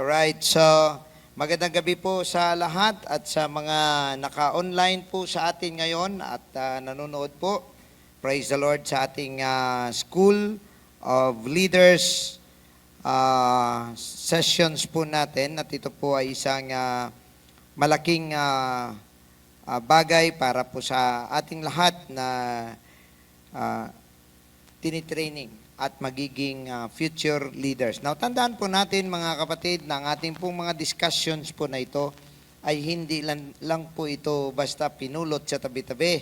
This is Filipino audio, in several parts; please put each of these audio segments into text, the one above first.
Alright, so magandang gabi po sa lahat at sa mga naka-online po sa atin ngayon at nanonood po. Praise the Lord sa ating School of Leaders sessions po natin at ito po ay isang malaking bagay para po sa ating lahat na tinitraining at magiging future leaders. Now, tandaan po natin mga kapatid na ang ating pong mga discussions po na ito ay hindi lang po ito basta pinulot sa tabi-tabi.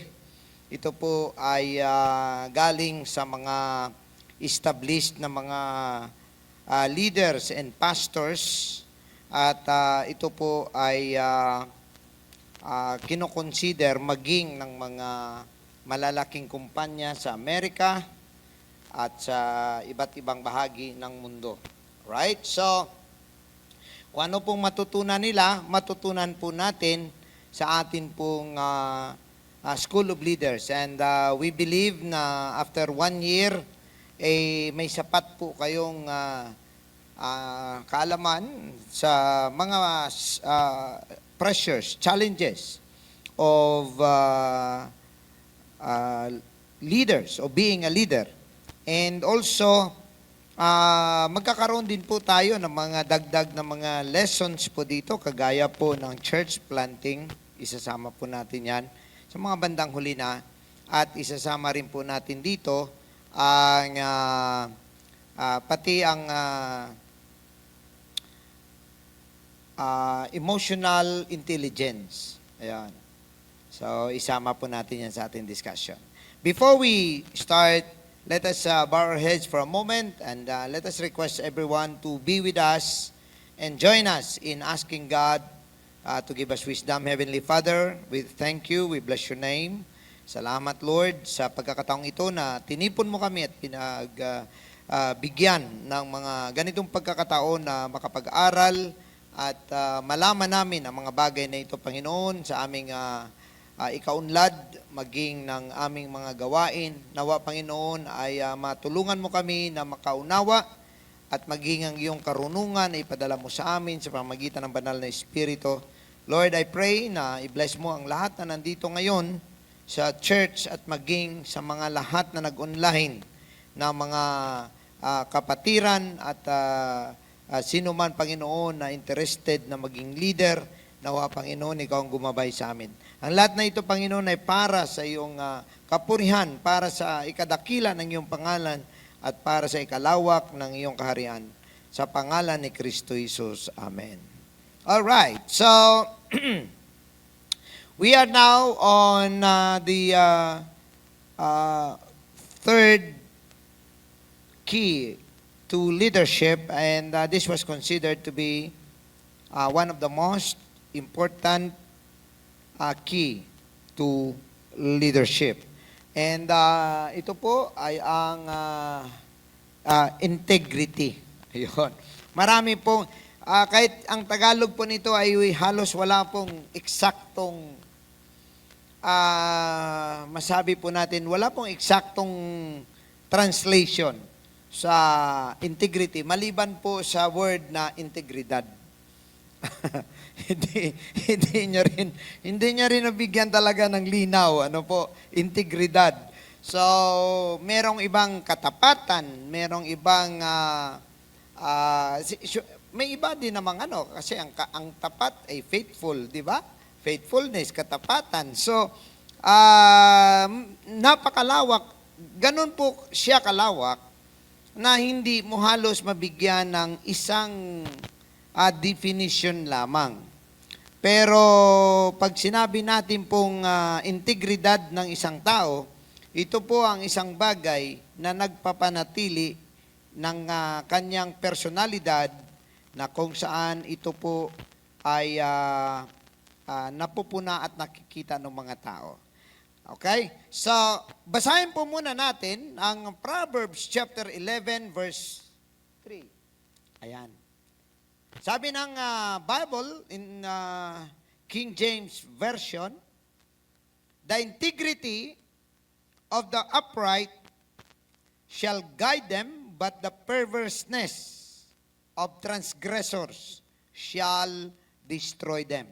Ito po ay galing sa mga established na mga leaders and pastors at ito po ay kinoconsider maging ng mga malalaking kumpanya sa Amerika at sa iba't ibang bahagi ng mundo. Right? So, kung ano pong matutunan nila, matutunan po natin sa atin pong School of Leaders. And we believe na after 1 year, may sapat po kayong kaalaman sa mga pressures, challenges of leaders, of being a leader. And also, magkakaroon din po tayo ng mga dagdag na mga lessons po dito, kagaya po ng church planting, isasama po natin yan sa mga bandang huli na, at isasama rin po natin dito ang pati ang emotional intelligence. Ayan. So, isama po natin yan sa ating discussion. Before we start, let us bow our heads for a moment and let us request everyone to be with us and join us in asking God to give us wisdom. Heavenly Father, we thank you, we bless your name. Salamat Lord sa pagkakataong ito na tinipon mo kami at bigyan ng mga ganitong pagkakataon na makapag-aral at malaman namin ang mga bagay na ito, Panginoon, sa aming ikaunlad, maging ng aming mga gawain. Nawa, Panginoon, ay matulungan mo kami na makaunawa at maging ang iyong karunungan ay ipadala mo sa amin sa pamamagitan ng banal na Espiritu. Lord, I pray na i-bless mo ang lahat na nandito ngayon sa church at maging sa mga lahat na nag-online na mga kapatiran at sino man, Panginoon, na interested na maging leader. Nawa, Panginoon, ikaw ang gumabay sa amin. Ang lahat na ito, Panginoon, ay para sa iyong kapurihan, para sa ikadakila ng iyong pangalan, at para sa ikalawak ng iyong kaharian. Sa pangalan ni Kristo Jesus. Amen. Alright, so we are now on the third key to leadership, and this was considered to be one of the most important key to leadership. And ito po ay ang integrity. Ayun. Marami pong, kahit ang Tagalog po nito ay halos wala pong eksaktong, masabi po natin, wala pong eksaktong translation sa integrity, maliban po sa word na integridad. hindi niya rin nabigyan talaga ng linaw, ano po, integridad. So, merong ibang katapatan, merong ibang may iba din namang kasi ang tapat ay faithful, di ba? Faithfulness, katapatan. So, napakalawak, ganun po siya kalawak na hindi mo halos mabigyan ng isang definition lamang. Pero pag sinabi natin pong integridad ng isang tao, ito po ang isang bagay na nagpapanatili ng kanyang personalidad na kung saan ito po ay napupuna at nakikita ng mga tao. Okay? So, basahin po muna natin ang Proverbs chapter 11 verse 3. Ayan. Sabi ng Bible in King James Version, the integrity of the upright shall guide them, but the perverseness of transgressors shall destroy them.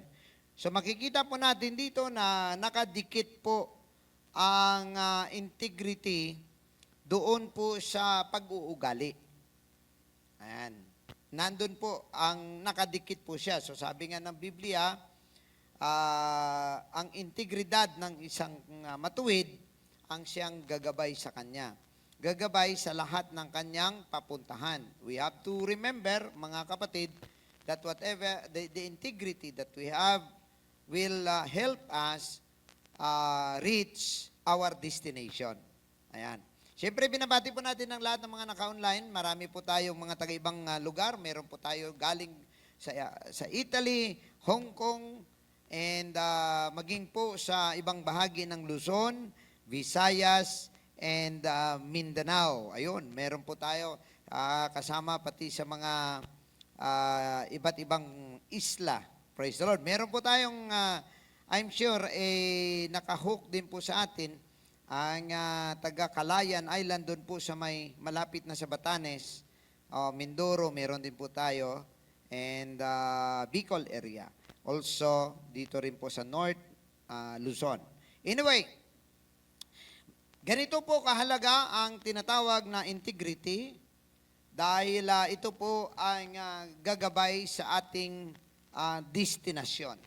So makikita po natin dito na nakadikit po ang integrity doon po sa pag-uugali. Ayan. Nandun po, ang nakadikit po siya. So sabi nga ng Biblia, ang integridad ng isang matuwid, ang siyang gagabay sa kanya. Gagabay sa lahat ng kanyang papuntahan. We have to remember, mga kapatid, that whatever the integrity that we have will help us reach our destination. Ayan. Siyempre, binabati po natin ang lahat ng mga naka-online. Marami po tayong mga taga-ibang lugar. Meron po tayo galing sa Italy, Hong Kong, and maging po sa ibang bahagi ng Luzon, Visayas, and Mindanao. Ayun, meron po tayo kasama pati sa mga iba't ibang isla. Praise the Lord. Meron po tayong, I'm sure, nakahook din po sa atin ang taga Calayan Island doon po sa may malapit na sa Batanes. Mindoro, meron din po tayo. And Bicol area. Also, dito rin po sa North Luzon. Anyway, ganito po kahalaga ang tinatawag na integrity dahil ito po ang gagabay sa ating destinasyon.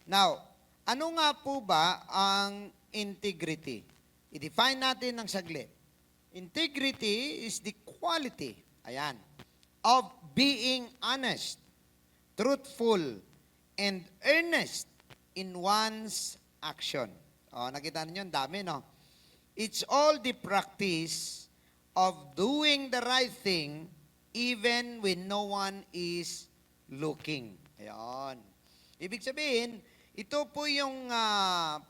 Now, ano nga po ba ang integrity? I-define natin ng saglit. Integrity is the quality, ayan, of being honest, truthful, and earnest in one's action. Nakita niyo, ang dami, no? It's all the practice of doing the right thing even when no one is looking. Ayan. Ibig sabihin, ito po yung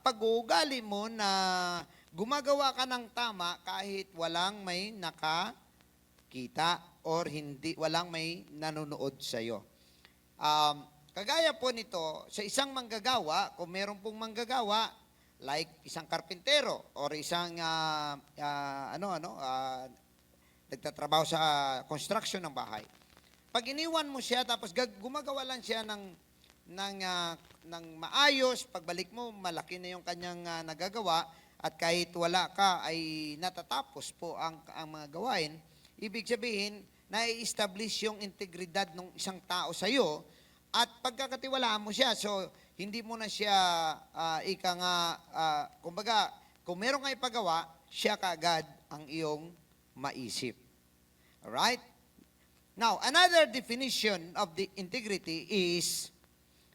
pag-uugali mo na gumagawa ka ng tama kahit walang may nakakita or walang may nanonood sa'yo. Kagaya po nito, sa isang manggagawa, kung meron pong manggagawa, like isang karpintero or isang nagtatrabaho sa construction ng bahay. Pag iniwan mo siya tapos gumagawa lang siya ng maayos, pagbalik mo malaki na yung kanyang nagagawa at kahit wala ka ay natatapos po ang mga gawain, ibig sabihin na-establish yung integridad ng isang tao sa iyo at pagkakatiwalaan mo siya. So hindi mo na siya kumbaga, kung meron kang ipagawa, siya kaagad ang iyong maisip. Alright? Now, another definition of the integrity is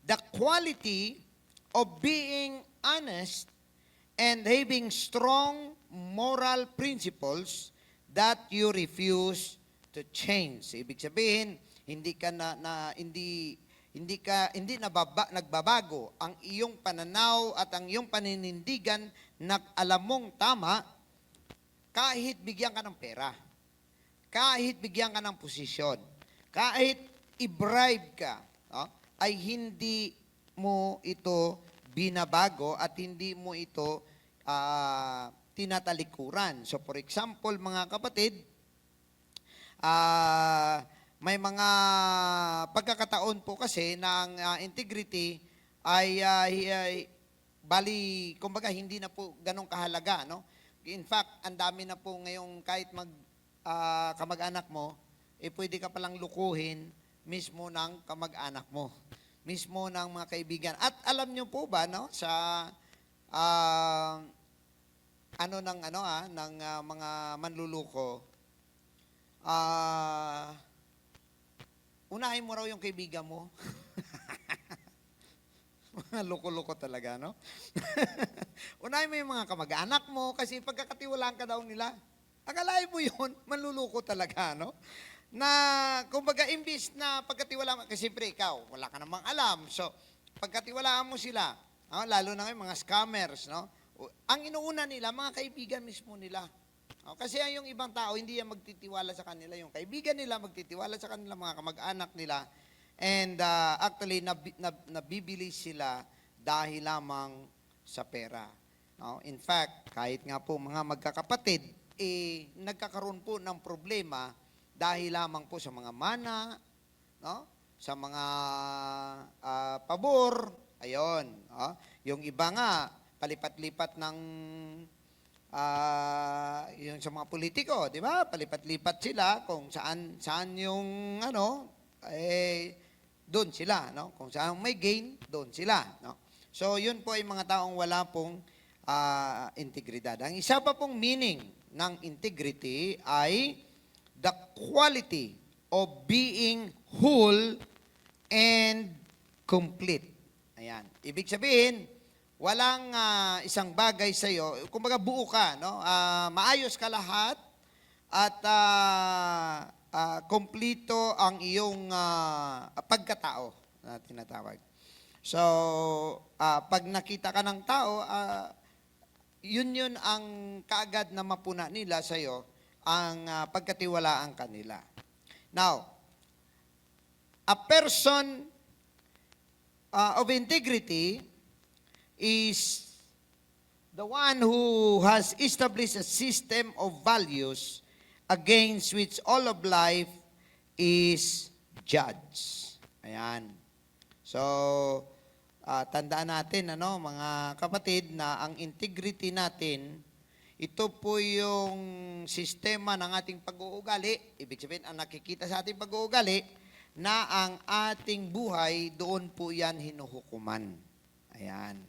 the quality of being honest and having strong moral principles that you refuse to change. Ibig sabihin, hindi nagbabago ang iyong pananaw at ang iyong paninindigan na alam mong tama kahit bigyan ka ng pera, kahit bigyan ka ng posisyon, kahit i-bribe ka, ay hindi mo ito binabago at hindi mo ito tinatalikuran. So for example, mga kapatid, may mga pagkakataon po kasi na ang integrity ay bali, kumbaga hindi na po ganong kahalaga, no? In fact, ang dami na po ngayong kahit kamag-anak mo, pwede ka palang lukuhin mismo ng kamag-anak mo, mismo ng mga kaibigan. At alam nyo po ba, no, sa ng mga manluluko, unahin mo raw yung kaibigan mo. Mga loko-loko talaga, no? Unahin mo yung mga kamag-anak mo kasi pagkakatiwalaan ka daw nila. Akalain mo yun, manluluko talaga, no? Na, kumbaga, imbis na pagkatiwalaan, kasi siyempre ikaw, wala ka namang alam. So, pagkatiwalaan mo sila, lalo na ngayon, mga scammers, no? Ang inuuna nila, mga kaibigan mismo nila. Kasi yung ibang tao, hindi yan magtitiwala sa kanila. Yung kaibigan nila, magtitiwala sa kanila, mga kamag-anak nila. And actually, nabibili sila dahil lamang sa pera. No? In fact, kahit nga po mga magkakapatid, nagkakaroon po ng problema dahil lamang po sa mga mana, no? sa mga pabor, ayon. Yung iba nga, palipat-lipat ng yung sa mga politiko, di ba? Palipat-lipat sila kung saan yung doon sila, no? Kung saan may gain, doon sila, no? So, yun po ay mga taong wala pong integridad. Ang isa pa pong meaning ng integrity ay the quality of being whole and complete. Ayan. Ibig sabihin, walang isang bagay sa iyo, kumbaga buo ka, no? Maayos ka lahat at kompleto ang iyong pagkatao na tinatawag. So, pag nakita ka ng tao, yun ang kaagad na mapuna nila sa iyo ang pagkatiwalaan kanila. Now, a person of integrity is the one who has established a system of values against which all of life is judged. Ayan. So, tandaan natin, mga kapatid, na ang integrity natin, ito po yung sistema ng ating pag-uugali. Ibig sabihin, ang nakikita sa ating pag-uugali, na ang ating buhay, doon po yan hinuhukuman. Ayan.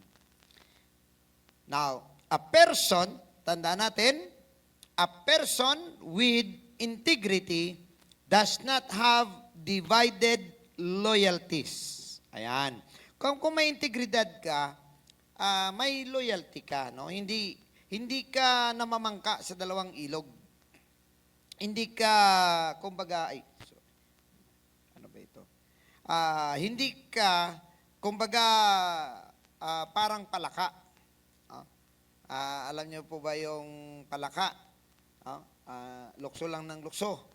Now, a person, tandaan natin, a person with integrity does not have divided loyalties. Ayan. Kung may integridad ka, may loyalty ka, no? Hindi ka namamangka sa dalawang ilog. Hindi ka, kumbaga, ano ba ito? Hindi ka, kumbaga, parang palaka. Alam niyo po ba yung palaka? Lukso lang ng lukso.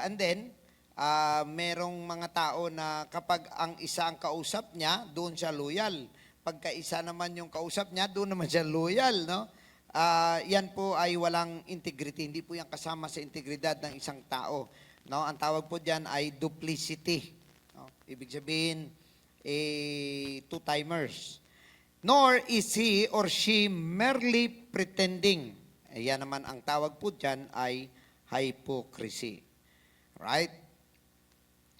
And then, merong mga tao na kapag ang isa ang kausap niya, doon siya loyal. Pagka isa naman yung kausap niya, doon naman siya loyal, no? Yan po ay walang integrity. Hindi po yan kasama sa integridad ng isang tao. No? Ang tawag po diyan ay duplicity. No? Ibig sabihin, two-timers. Nor is he or she merely pretending. Yan naman ang tawag po diyan ay hypocrisy. Right?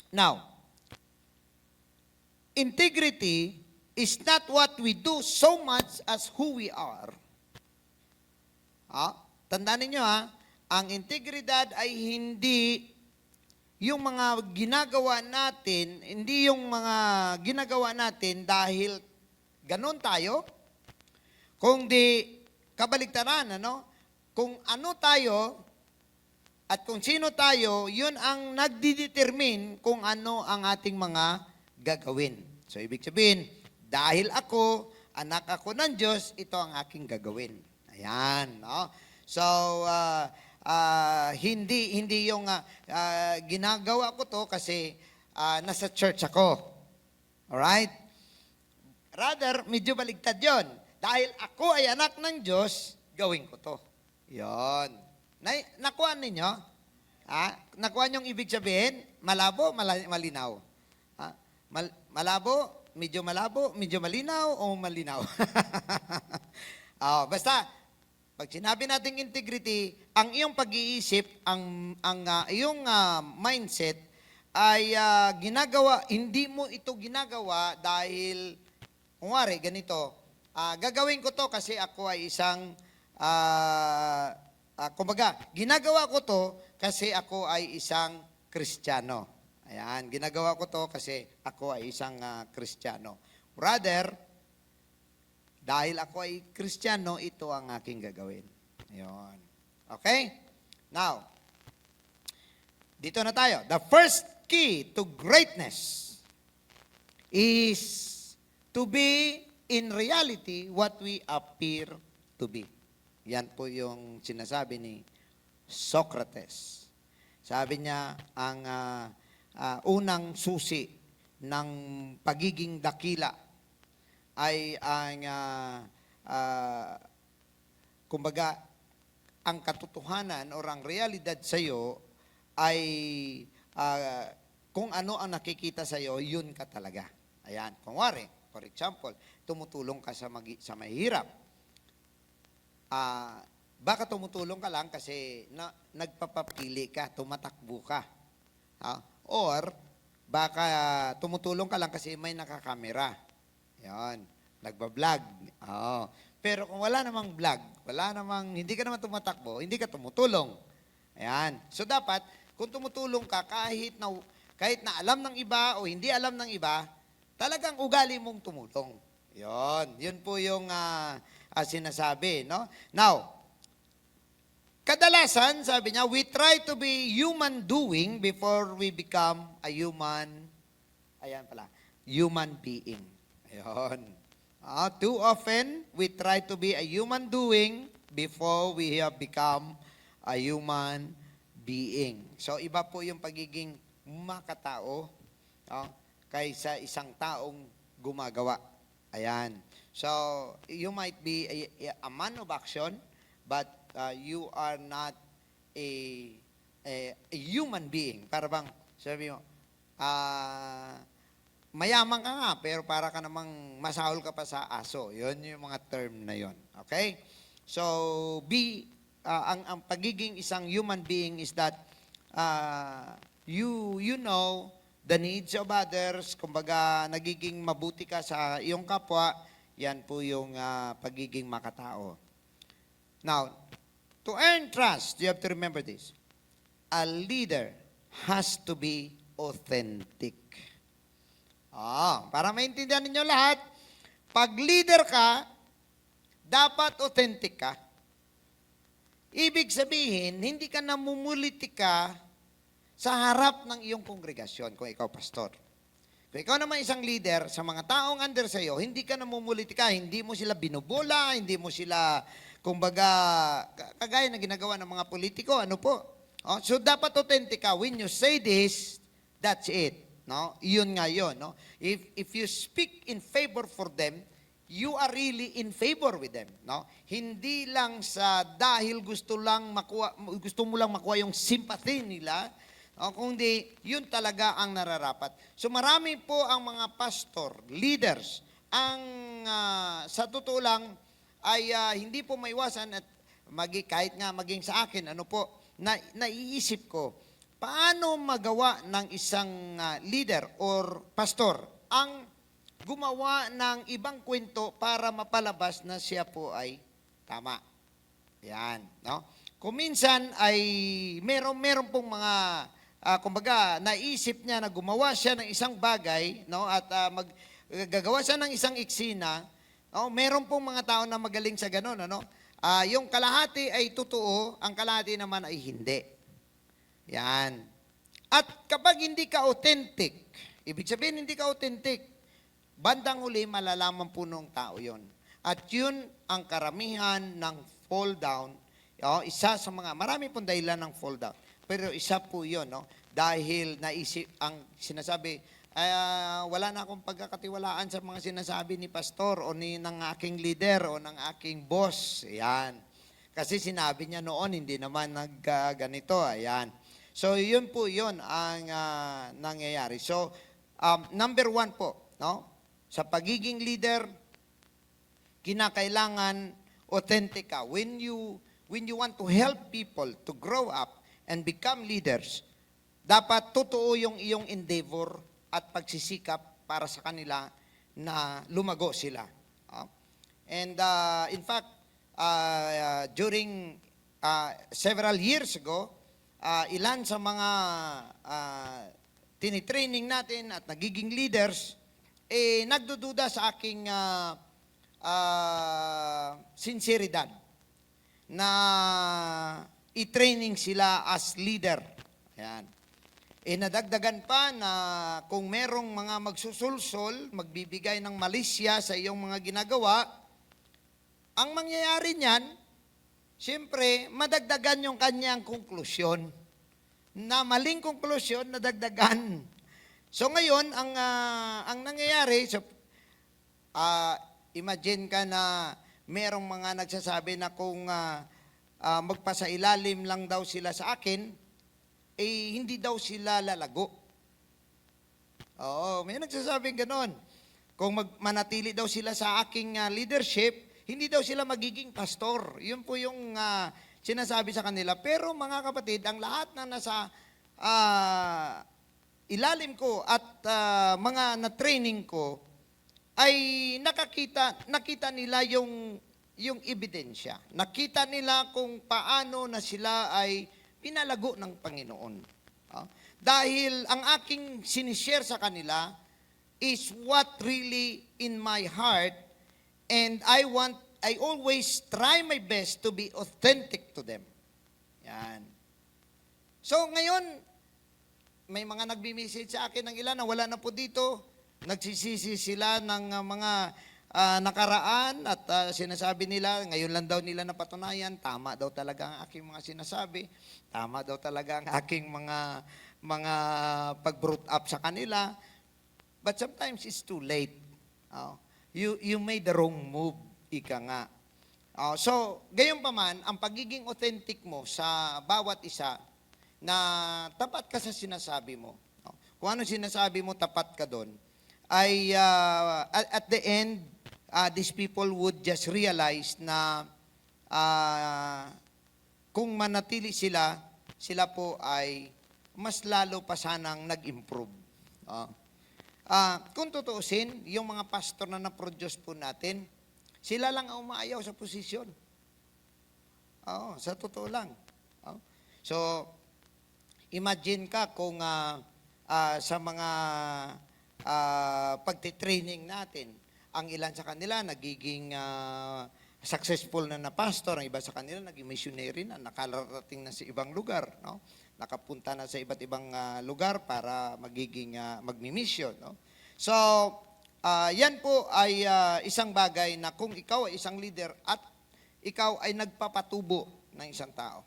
Now, integrity is not what we do so much as who we are. Tandaan ninyo ang integridad ay hindi yung mga ginagawa natin, hindi yung mga ginagawa natin dahil ganon tayo, kundi kabaligtaran, Kung ano tayo, at kung sino tayo, yun ang nagdidetermine kung ano ang ating mga gagawin. So, ibig sabihin, dahil ako, anak ako ng Diyos, ito ang aking gagawin. Ayan, no? So, hindi yung ginagawa ko to kasi nasa church ako. Alright? Rather, medyo baligtad yon. Dahil ako ay anak ng Diyos, gawin ko to. Yon. Nakuha ninyo? Nakuha niyong ibig sabihin? Malabo, malinaw? Malabo, medyo malinaw, o malinaw? Basta, pag sinabi nating integrity, ang iyong pag-iisip, ang iyong mindset ay ginagawa, hindi mo ito ginagawa dahil, kunwari, ganito, gagawin ko to kasi ako ay isang kumbaga, ginagawa ko to kasi ako ay isang Kristiyano. Ayan, ginagawa ko to kasi ako ay isang Kristiyano. Rather, dahil ako ay Kristiyano, ito ang aking gagawin. Ayan. Okay? Now, dito na tayo. The first key to greatness is to be in reality what we appear to be. Yan po yung sinasabi ni Socrates. Sabi niya, ang unang susi ng pagiging dakila ay ang, kumbaga, ang katotohanan o ang realidad sa iyo ay kung ano ang nakikita sa iyo, yun ka talaga. Ayan, kunwari, for example, tumutulong ka sa mahirap. Baka tumutulong ka lang kasi nagpapapili ka, tumatakbo ka. Or baka tumutulong ka lang kasi may nakakamera. Yan, nagbablog. Pero kung wala namang vlog, hindi ka naman tumatakbo, hindi ka tumutulong. Ayan. So dapat, kung tumutulong ka, kahit na alam ng iba o hindi alam ng iba, talagang ugali mong tumulong. Yun po yung sinasabi. No? Now, kadalasan, sabi niya, we try to be human doing before we become a human being. Ayun. Too often, we try to be a human doing before we have become a human being. So, iba po yung pagiging makatao kaysa isang taong gumagawa. Ayan. So, you might be a man of action, but you are not a human being. Para bang, sabi mo, mayaman ka nga, pero para ka namang masahol ka pa sa aso. Yun yung mga term na yun. Okay? So, ang pagiging isang human being is that you know the needs of others. Kumbaga, nagiging mabuti ka sa iyong kapwa. Yan po yung pagiging makatao. Now, to earn trust, you have to remember this. A leader has to be authentic. Para maintindihan ninyo lahat, pag leader ka, dapat authentic ka. Ibig sabihin, hindi ka namumulitika sa harap ng iyong kongregasyon kung ikaw pastor. Kung ikaw naman isang leader sa mga taong under sa iyo, hindi ka namumulitika, hindi mo sila binubola, hindi mo sila, kumbaga, kagaya na ginagawa ng mga politiko, ano po? So dapat authentic ka. When you say this, that's it. No? Iyon nga yun. No? If you speak in favor for them, you are really in favor with them. No? Hindi lang sa dahil gusto mo lang makuha yung sympathy nila, kundi yun talaga ang nararapat. So marami po ang mga pastor, leaders, ang sa totoo lang ay hindi po maiwasan at kahit nga maging sa akin, naiisip ko, paano magawa ng isang leader or pastor ang gumawa ng ibang kwento para mapalabas na siya po ay tama? Yan, no? Kung minsan ay meron pong mga kumbaga naisip niya na gumawa siya ng isang bagay, no? At gagawa siya ng isang eksena, no? Meron pong mga tao na magaling sa ganun, ano? Yung kalahati ay totoo, ang kalahati naman ay hindi. Yan. At kapag hindi ka authentic, ibig sabihin hindi ka authentic, bandang huli malalaman po ng tao yon. At yun ang karamihan ng fall down. Isa sa mga, marami pong dahilan ng fall down. Pero isa po yun, no? Dahil naisip, ang sinasabi, wala na akong pagkakatiwalaan sa mga sinasabi ni pastor o ng aking leader o ng aking boss. Yan. Kasi sinabi niya noon, hindi naman ganito. Ayan. So, yun po yun ang nangyayari. So, number 1 po, no? Sa pagiging leader, kinakailangan authentic ka. When you want to help people to grow up and become leaders, dapat totoo yung iyong endeavor at pagsisikap para sa kanila na lumago sila. And in fact, during several years ago, ilan sa mga tinitraining natin at nagiging leaders, nagdududa sa aking sinseridad na i-training sila as leader. Ayan. Nadagdagan pa na kung merong mga magsusulsol, magbibigay ng malisya sa iyong mga ginagawa, ang mangyayari niyan, siyempre, madagdagan yung kanyang konklusyon. Na maling konklusyon, nadagdagan. So ngayon, ang nangyayari, imagine ka na merong mga nagsasabi na kung magpasailalim lang daw sila sa akin, hindi daw sila lalago. Oo, may nagsasabing ganon. Kung manatili daw sila sa aking leadership, hindi daw sila magiging pastor. Yun po yung sinasabi sa kanila. Pero mga kapatid, ang lahat na nasa ilalim ko at mga na-training ko, ay nakita nila yung ebidensya. Nakita nila kung paano na sila ay pinalago ng Panginoon. Dahil ang aking sinishare sa kanila is what really in my heart, and I always try my best to be authentic to them. Yan. So ngayon, may mga nagbi-message sa akin ng ilan na wala na po dito. Nagsisisi sila ng mga nakaraan at sinasabi nila, ngayon lang daw nila napatunayan, tama daw talaga ang aking mga sinasabi, tama daw talaga ang aking mga pag-brought up sa kanila. But sometimes it's too late. You made the wrong move, ika nga. So, gayon pa man, ang pagiging authentic mo sa bawat isa, na tapat ka sa sinasabi mo. Kung ano sinasabi mo, tapat ka doon. Ay, at the end, these people would just realize na kung manatili sila, sila po ay mas lalo pa sanang nag-improve. Kung tutuusin, yung mga pastor na na-produce po natin, sila lang ang umaayaw sa posisyon. Sa totoo lang. So, imagine ka kung sa mga pagtitraining natin, ang ilan sa kanila nagiging successful na pastor, ang iba sa kanila naging missionary na, nakarating na sa ibang lugar, no? Nakapunta na sa iba't ibang lugar para magmi-mission, no? So, yan po ay isang bagay na kung ikaw ay isang leader at ikaw ay nagpapatubo ng isang tao,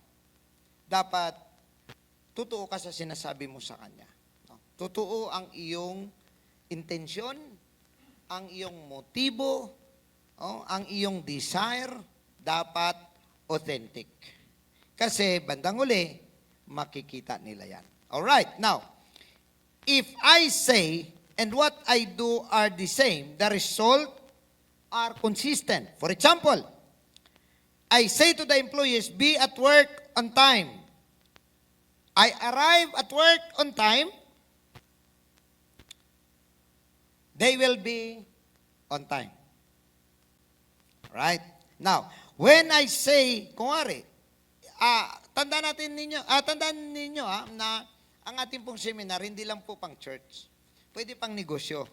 dapat totoo ka sa sinasabi mo sa kanya. No? Totoo ang iyong intensyon, ang iyong motibo, ang iyong desire, dapat authentic. Kasi bandang uli, makikita nila yan. Alright, now, if I say and what I do are the same, the result are consistent. For example, I say to the employees, be at work on time. I arrive at work on time, they will be on time. Right? Now, when I say, kunwari, tandaan ninyo na ang ating pong seminar, hindi lang po pang church. Pwede pang negosyo.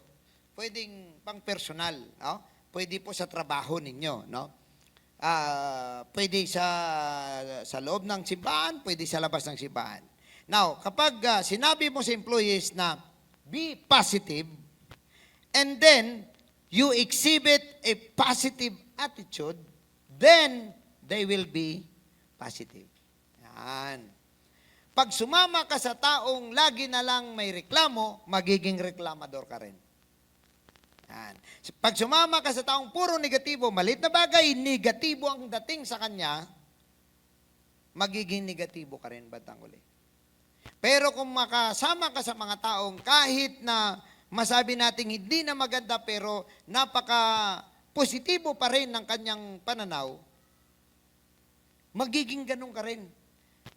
Pwedeng pang personal. No? Pwede po sa trabaho ninyo. No? Pwede sa loob ng simbahan, pwede sa labas ng simbahan. Now, kapag sinabi mo sa employees na be positive, and then you exhibit a positive attitude, then they will be positive. Yan. Pag sumama ka sa taong lagi na lang may reklamo, magiging reklamador ka rin. Yan. Pag sumama ka sa taong puro negatibo, maliit na bagay, negatibo ang dating sa kanya, magiging negatibo ka rin bandang uli. Pero kung makasama ka sa mga taong kahit na masabi nating hindi na maganda pero napaka-positibo pa rin ng kanyang pananaw, magiging ganun ka rin.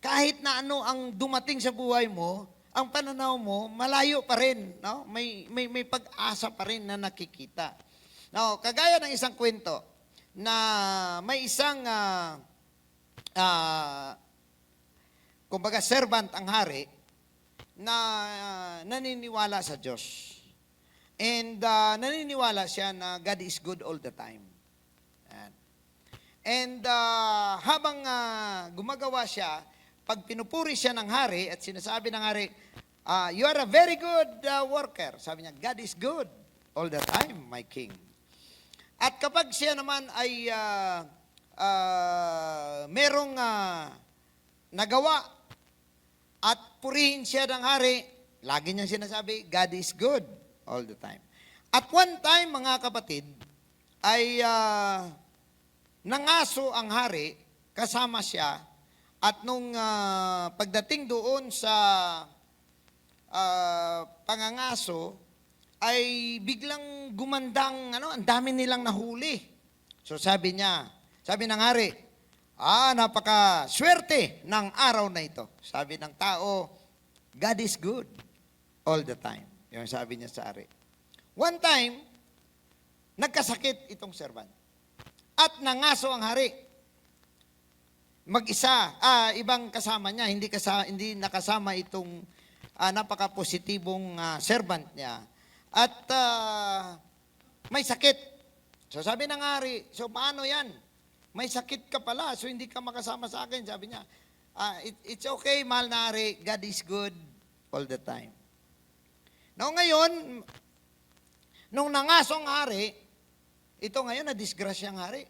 Kahit na ano ang dumating sa buhay mo, ang pananaw mo, malayo pa rin. No? May pag-asa pa rin na nakikita. Now, kagaya ng isang kwento na may isang kumbaga servant ang hari na naniniwala sa Diyos. And naniniwala siya na God is good all the time. And habang gumagawa siya, pag pinupuri siya ng hari at sinasabi ng hari, you are a very good worker. Sabi niya, God is good all the time, my king. At kapag siya naman ay merong nagawa at purihin siya ng hari, lagi niyang sinasabi, God is good all the time. At one time, mga kapatid, ay nangaso ang hari, kasama siya, At nung pagdating doon sa pangangaso, ay biglang gumandang, ang dami nilang nahuli. So sabi ng hari, napaka-swerte ng araw na ito. Sabi ng tao, God is good all the time. Yung sabi niya sa hari. One time, nagkasakit itong servant. At nangaso ang hari. Mag-isa, ibang kasama niya, hindi nakasama itong napaka-positibong servant niya. At may sakit. So sabi ng hari, so paano yan? May sakit ka pala, so hindi ka makasama sa akin. Sabi niya, it's okay, mahal na hari, God is good all the time. Now ngayon, nung nangaso ang hari, ito ngayon na-disgrasya ang hari.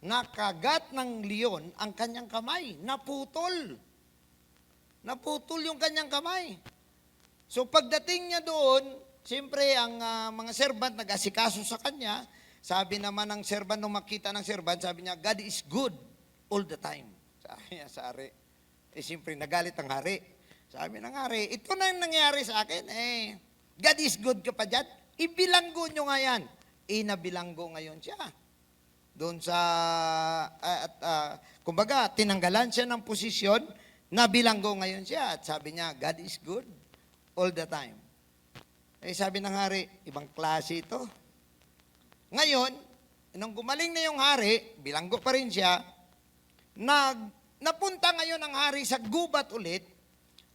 Nakagat ng leon ang kanyang kamay, naputol. Naputol yung kanyang kamay. So pagdating niya doon, siyempre ang mga servant nag-asikaso sa kanya. Sabi naman ng servant, nung makita ng servant, sabi niya, God is good all the time. Sabi niya sa hari. Siyempre nagalit ang hari. Sabi ng hari, ito na yung nangyari sa akin. God is good ka pa dyan? Ibilanggo nyo nga yan. Nabilanggo ngayon siya. Doon sa, kumbaga, tinanggalan siya ng posisyon, nabilanggo ngayon siya. At sabi niya, God is good all the time. Sabi ng hari, ibang klase ito. Ngayon, nung gumaling na yung hari, bilanggo pa rin siya, napunta ngayon ang hari sa gubat ulit,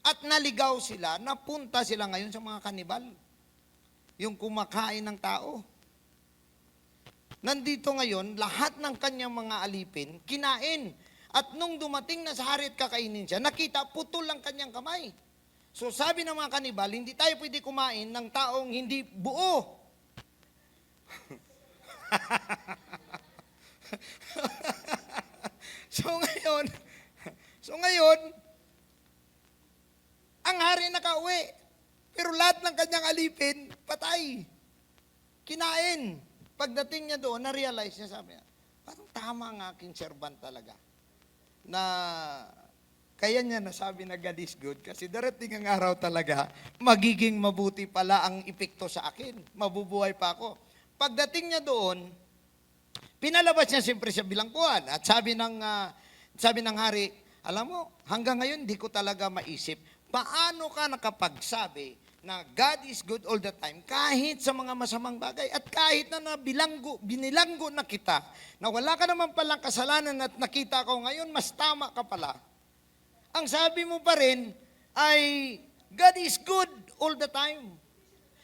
at naligaw sila, napunta sila ngayon sa mga kanibal. Yung kumakain ng tao. Nandito ngayon, lahat ng kanyang mga alipin, kinain. At nung dumating na sa hari at kakainin siya, nakita, putol ang kanyang kamay. So sabi ng mga kanibal, hindi tayo pwede kumain ng taong hindi buo. So ngayon, ang hari nakauwi. Pero lahat ng kanyang alipin, patay. Kinain. Pagdating niya doon, na-realize niya, sabi niya, parang tama ang aking servant talaga. Na kaya niya nasabi na God is good kasi darating ang araw talaga, magiging mabuti pala ang epekto sa akin. Mabubuhay pa ako. Pagdating niya doon, pinalabas niya siyempre sa bilangguan. At sabi ng hari, alam mo, hanggang ngayon di ko talaga maisip, paano ka nakapagsabi na God is good all the time kahit sa mga masamang bagay at kahit na binilanggo na kita, na wala ka naman palang kasalanan at nakita ko ngayon, mas tama ka pala. Ang sabi mo pa rin ay God is good all the time.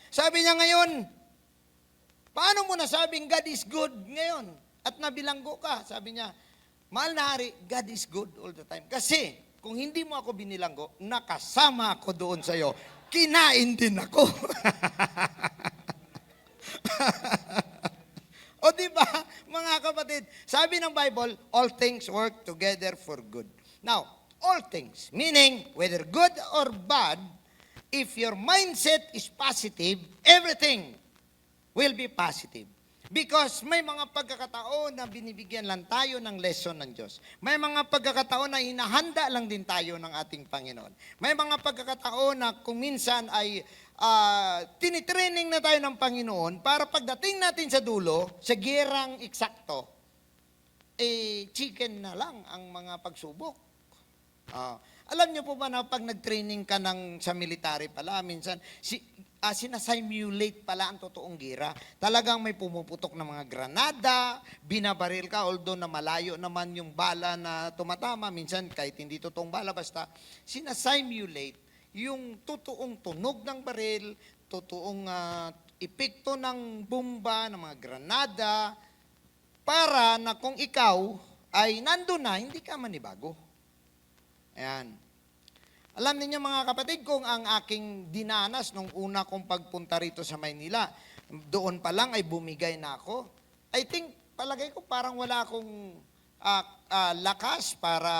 Sabi niya ngayon, paano mo nasabing God is good ngayon at nabilanggo ka? Sabi niya, mahal na hari, God is good all the time. Kasi kung hindi mo ako binilanggo, nakasama ako doon sa iyo. Kinain din ako. O di ba, mga kapatid, sabi ng Bible, all things work together for good. Now, all things, meaning whether good or bad, if your mindset is positive, everything will be positive. Because may mga pagkakataon na binibigyan lang tayo ng lesson ng Diyos. May mga pagkakataon na hinahanda lang din tayo ng ating Panginoon. May mga pagkakataon na kung minsan ay tinitraining na tayo ng Panginoon para pagdating natin sa dulo, sa giyerang eksakto, chicken na lang ang mga pagsubok. Alam niyo po ba na pag nag-training ka sa military pala, minsan sinasimulate pala ang totoong gira. Talagang may pumuputok ng mga granada, binabaril ka, although na malayo naman yung bala na tumatama. Minsan kahit hindi totoong bala, basta sinasimulate yung totoong tunog ng baril, totoong epekto ng bomba, ng mga granada, para na kung ikaw ay nandun na, hindi ka manibago. Ayan. Alam niyo mga kapatid, kung ang aking dinanas nung una kong pagpunta rito sa Maynila, doon pa lang ay bumigay na ako. I think, palagay ko parang wala akong lakas para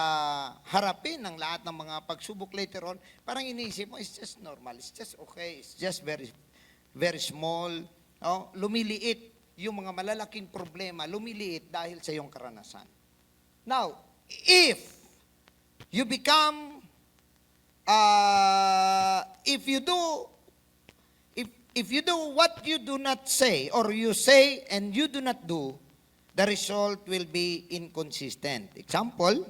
harapin ang lahat ng mga pagsubok later on. Parang iniisip mo, it's just normal, it's just okay, it's just very, very small. No? Lumiliit yung mga malalaking problema, lumiliit dahil sa iyong karanasan. Now, if you become, if you do, if you do what you do not say, or you say and you do not do, the result will be inconsistent. Example,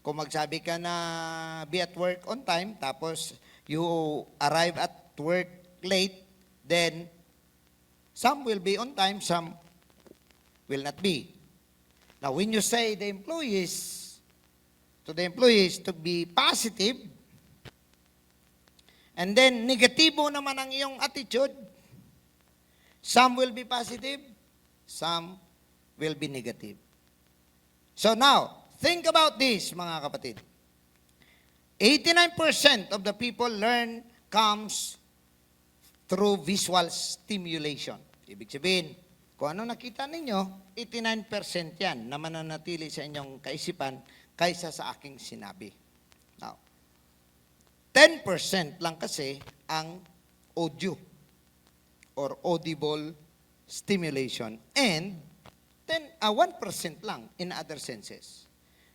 kung magsabi ka na be at work on time, tapos you arrive at work late, then some will be on time, some will not be. Now, when you say to the employees to be positive, and then negatibo naman ang iyong attitude, some will be positive, some will be negative. So now, think about this, mga kapatid. 89% of the people learn comes through visual stimulation. Ibig sabihin, kung ano nakita ninyo, 89% yan na mananatili sa inyong kaisipan kaysa sa aking sinabi. Now, 10% lang kasi ang audio or audible stimulation, and 1% lang in other senses.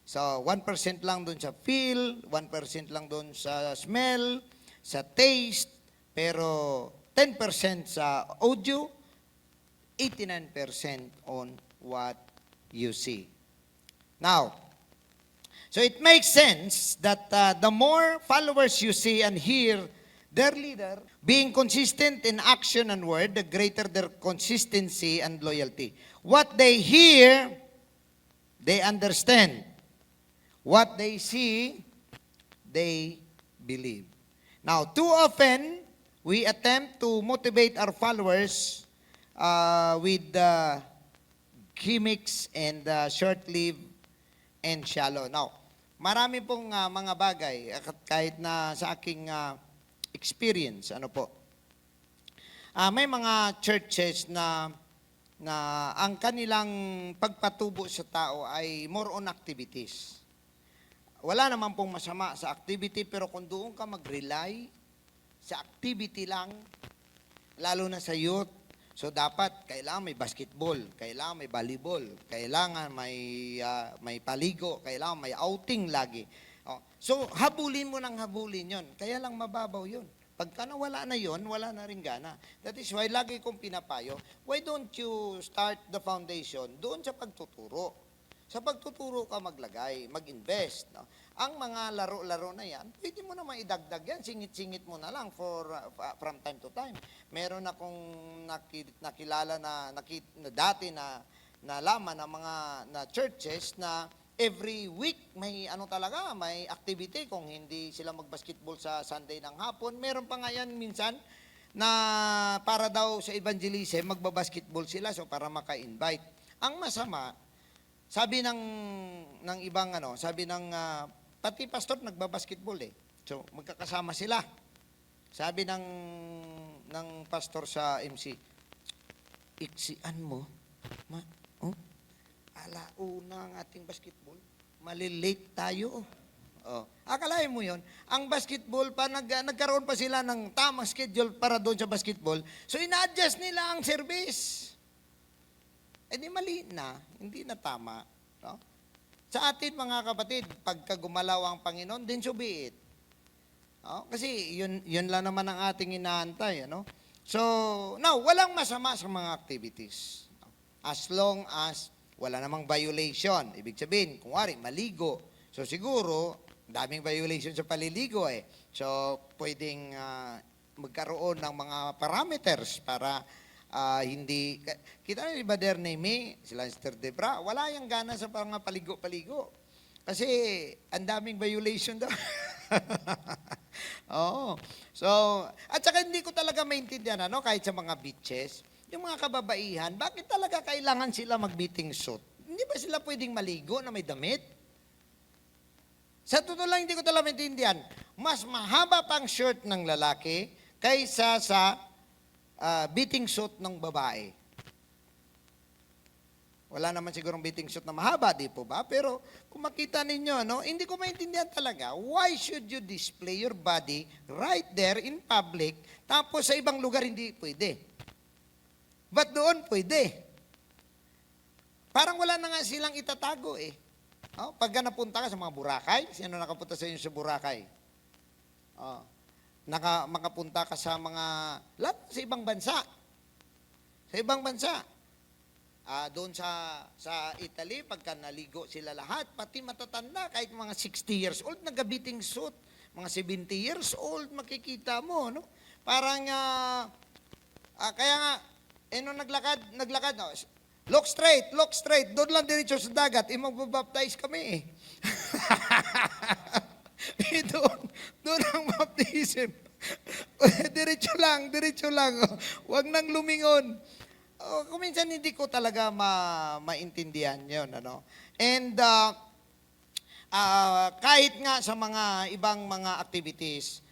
So, 1% lang doon sa feel, 1% lang doon sa smell, sa taste, pero 10% sa audio, 89% on what you see. Now, so it makes sense that the more followers you see and hear their leader being consistent in action and word, the greater their consistency and loyalty. What they hear, they understand. What they see, they believe. Now, too often, we attempt to motivate our followers with gimmicks and short-lived and shallow. Now, marami pong mga bagay, kahit na sa aking experience, may mga churches na ang kanilang pagpatubo sa tao ay more on activities. Wala naman pong masama sa activity, pero kung doon ka mag-rely sa activity lang, lalo na sa youth, so dapat kailangan may basketball, kailangan may volleyball, kailangan may paligo, kailangan may outing lagi. So habulin mo ng habulin 'yon. Kaya lang mababaw 'yon. Pagka nawala na 'yon, wala na ring gana. That is why lagi kong pinapayo, why don't you start the foundation doon sa pagtuturo? Sa pagtuturo ka maglagay, mag-invest. No? Ang mga laro-laro na yan, pwede mo naman idagdag yan, singit-singit mo na lang from time to time. Meron akong nakilala na dati na nalaman ng mga churches na every week may may activity. Kung hindi sila mag-basketball sa Sunday ng hapon, meron pa nga yan minsan na para daw sa evangelism, magbabasketball sila so para maka-invite. Ang masama, sabi ng ibang pati pastor nagbabasketball eh. So magkakasama sila. Sabi ng pastor sa MC, iksian mo, alauna ang ating basketball, malilate tayo. Akalain mo yon, ang basketball pa, nagkaroon pa sila ng tamang schedule para doon sa basketball, so ina-adjust nila ang service. Di mali na, hindi na tama. No? Sa atin mga kapatid, pagka gumalaw ang Panginoon, then so be it. No? Kasi yun lang naman ang ating inaantay. So, now, walang masama sa mga activities. As long as wala namang violation. Ibig sabihin, kung wari, maligo. So siguro, daming violation sa paliligo eh. So, pwedeng magkaroon ng mga parameters para hindi, kita na ni Brother Nemi, sila Sister Debra, wala yung gana sa mga paligo-paligo. Kasi, ang daming violation daw. So, at saka hindi ko talaga maintindihan, kahit sa mga beaches, yung mga kababaihan, bakit talaga kailangan sila mag-bathing suit? Hindi ba sila pwedeng maligo na may damit? Sa totoo lang, hindi ko talaga maintindihan. Mas mahaba pang shirt ng lalaki kaysa sa bathing suit ng babae. Wala naman sigurong bathing suit na mahaba, di po ba? Pero kung makita ninyo, hindi ko maintindihan talaga, why should you display your body right there in public, tapos sa ibang lugar hindi pwede? But doon pwede. Parang wala na nga silang itatago eh. Oh, pagka napunta ka sa mga Boracay, sino nakapunta sa inyo sa Boracay? Oh, makapunta ka sa mga, lahat sa ibang bansa. Sa ibang bansa. Doon sa Italy, pagka naligo sila lahat, pati matatanda, kahit mga 60 years old, nagabiting suit, mga 70 years old, makikita mo, no? Parang, kaya nga, nung naglakad, no, look straight, doon lang diretso sa dagat, magbabaptize kami eh. doon ang baptism. diretso lang, huwag nang lumingon. Kuminsan hindi ko talaga maintindihan yun, ano. And kahit nga sa mga ibang mga activities,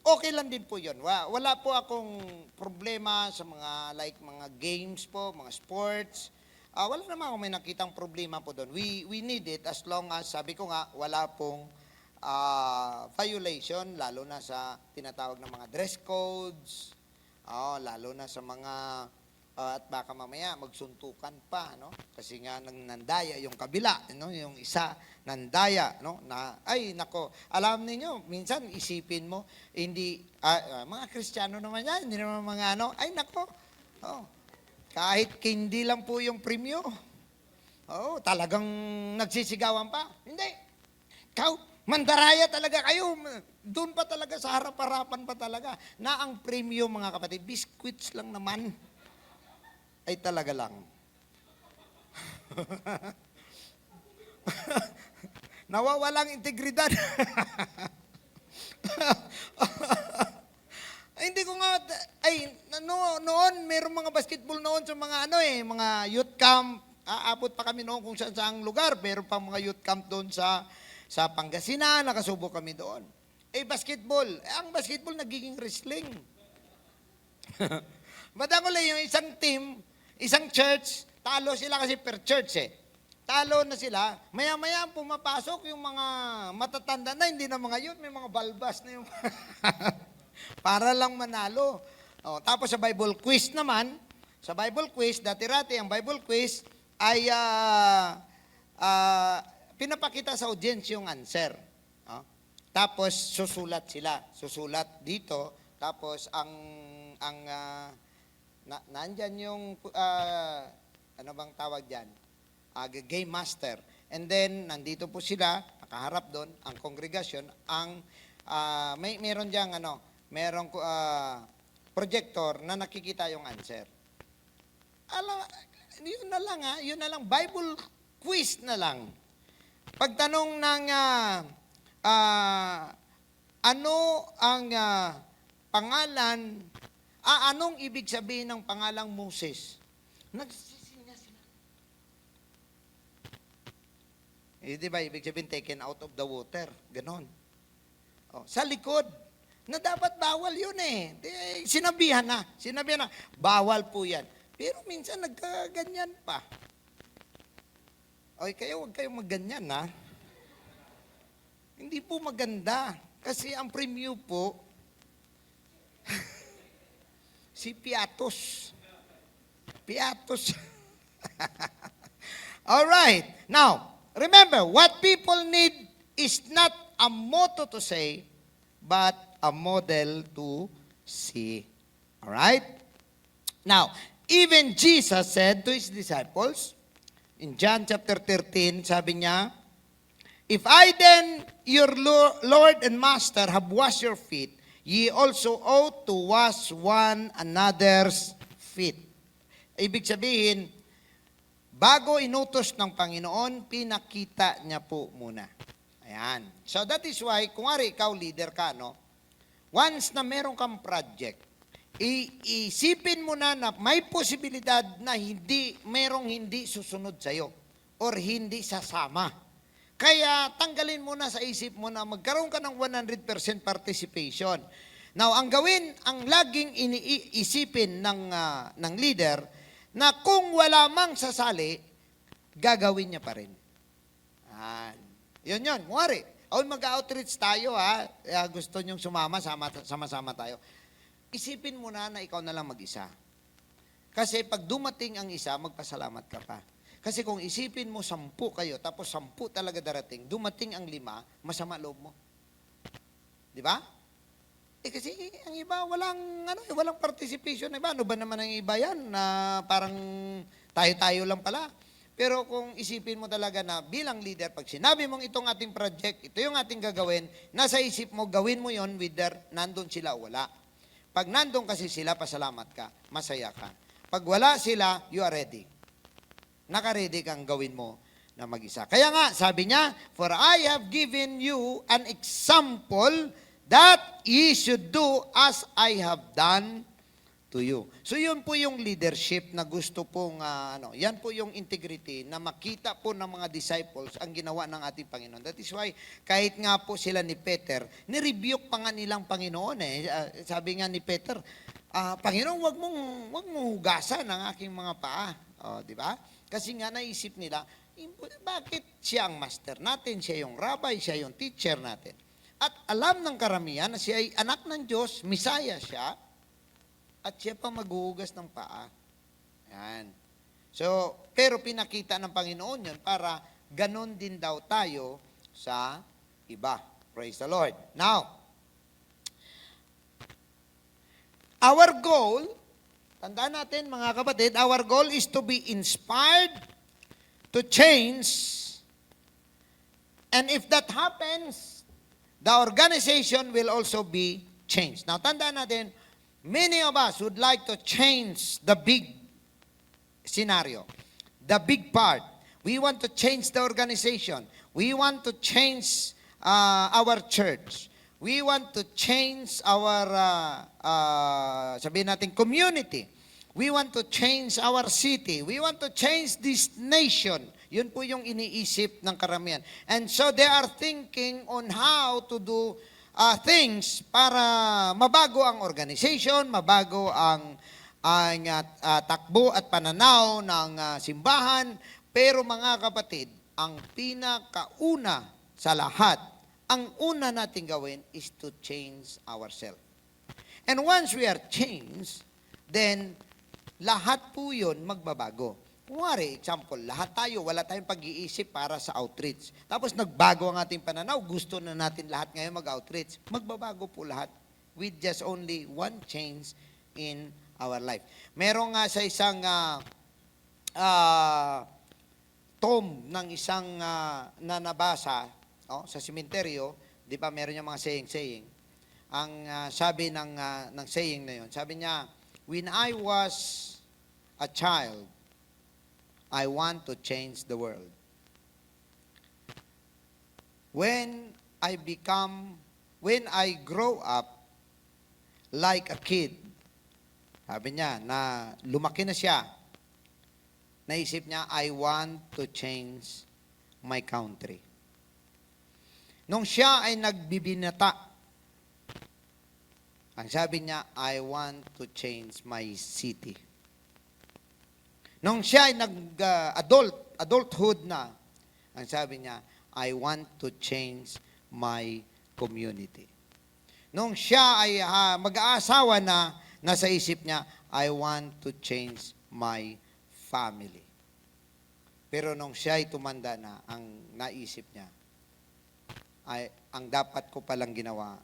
okay lang din po yun. Wala po akong problema sa mga mga games po, mga sports. Wala naman ako may nakitang problema po doon. We need it as long as, sabi ko nga, wala pong violation, lalo na sa tinatawag ng mga dress codes, lalo na sa mga, at baka mamaya magsuntukan pa, no? Kasi nga nandaya yung kabila, no? Yung isa nandaya, no? Ay, nako, alam niyo minsan isipin mo, hindi, mga Kristiyano naman yan, hindi naman mga ay nako, kahit hindi lang po yung premyo, talagang nagsisigawan pa. Hindi, mandaraya talaga kayo. Doon pa talaga sa harap-harapan pa talaga. Na ang premyo, mga kapatid, biscuits lang naman. Ay talaga lang. Nawawalang integridad. Hindi ko nga, noon, mayroong mga basketball noon sa mga mga youth camp. Aabot pa kami noon kung saan saang lugar. Meron pa mga youth camp doon sa Pangasinan, nakasubo kami doon. Basketball. Ang basketball nagiging wrestling. Madangol yung isang team, isang church, talo sila kasi per church eh. Talo na sila, maya-maya pumapasok yung mga matatanda na, hindi na mga youth, may mga balbas na yung para lang manalo. Tapos sa Bible quiz naman, dati-rati ang Bible quiz ay pinapakita sa audience yung answer. Tapos susulat dito, tapos nandyan yung ano bang tawag diyan? Game master. And then nandito po sila, nakaharap doon ang kongregasyon, meron diyang merong projector na nakikita yung answer. Yun na lang, Bible quiz na lang. Pagtanong ng ano ang pangalan, anong ibig sabihin ng pangalang Moses? Nagsisinya sila. Di ba, ibig sabihin taken out of the water. Ganon. Sa likod, na dapat bawal yun eh. Sinabihan na, bawal po yan. Pero minsan nagkaganyan pa. Kayo, huwag kayong magganyan, ha? Hindi po maganda. Kasi ang premyo po, si Piatos. All right. Now, remember, what people need is not a motto to say, but a model to see. All right? Now, even Jesus said to His disciples, in John chapter 13, sabi niya, if I then, your Lord and Master, have washed your feet, ye also ought to wash one another's feet. Ibig sabihin, bago inutos ng Panginoon, pinakita niya po muna. Ayan. So that is why, kung ikaw leader ka, once na meron kang project, isipin mo na may posibilidad na merong hindi susunod sa'yo or hindi sasama. Kaya tanggalin mo na sa isip mo na magkaroon ka ng 100% participation. Now, ang laging iniisipin ng leader na kung wala mang sasali, gagawin niya pa rin. Yun. Kunwari, mag-outreach tayo gusto niyong sumama, sama-sama tayo. Isipin mo na ikaw na lang mag-isa. Kasi pag dumating ang isa, magpasalamat ka pa. Kasi kung isipin mo 10 kayo, tapos 10 talaga darating, dumating ang 5, masama loob mo. Di ba? Kasi ang iba, walang participation. Iba, ano ba naman ang iba yan? Na parang tayo-tayo lang pala. Pero kung isipin mo talaga na bilang leader, pag sinabi mong itong ating project, ito yung ating gagawin, nasa isip mo, gawin mo yon whether nandun sila o wala. Pag nandun kasi sila, pasalamat ka, masaya ka. Pag wala sila, you are ready. Naka-ready kang gawin mo na mag-isa. Kaya nga, sabi niya, for I have given you an example that ye should do as I have done to you. So yun po yung leadership na gusto pong, yan po yung integrity na makita po ng mga disciples ang ginawa ng ating Panginoon. That is why, kahit nga po sila ni Peter, nirebuke pa nga nilang Panginoon eh. Sabi nga ni Peter, Panginoon, wag mong hugasan ang aking mga paa. Di ba? Kasi nga naisip nila, bakit siya ang master natin, siya yung rabbi, siya yung teacher natin. At alam ng karamihan na siya ay anak ng Diyos, Misaya siya, at siya pa maghuhugas ng paa. Yan. So, pero pinakita ng Panginoon yun para ganon din daw tayo sa iba. Praise the Lord. Now, our goal, tandaan natin mga kapatid, our goal is to be inspired to change. And if that happens, the organization will also be changed. Now, tandaan natin, many of us would like to change the big scenario, the big part. We want to change the organization. We want to change our church. We want to change our, sabihin natin, community. We want to change our city. We want to change this nation. Yun po yung iniisip ng karamihan. And so they are thinking on how to do things para mabago ang organization, mabago ang takbo at pananaw ng simbahan. Pero mga kapatid, ang pinakauna sa lahat, ang una nating gawin is to change ourselves. And once we are changed, then lahat po yun magbabago. Kunwari, example, lahat tayo, wala tayong pag-iisip para sa outreach. Tapos nagbago ang ating pananaw, gusto na natin lahat ngayon mag-outreach. Magbabago po lahat with just only one change in our life. Meron nga sa isang tome ng isang na nabasa sa sementeryo, di ba meron yung mga saying. Ang sabi ng saying na yun, sabi niya, when I was a child, I want to change the world. When I grow up like a kid, sabi niya, na lumaki na siya, naisip niya, I want to change my country. Nung siya ay nagbibinata, ang sabi niya, I want to change my city. Nung siya ay adulthood na, ang sabi niya, I want to change my community. Nung siya ay mag-aasawa na, nasa isip niya, I want to change my family. Pero nung siya ay tumanda na, ang naisip niya, ang dapat ko palang ginawa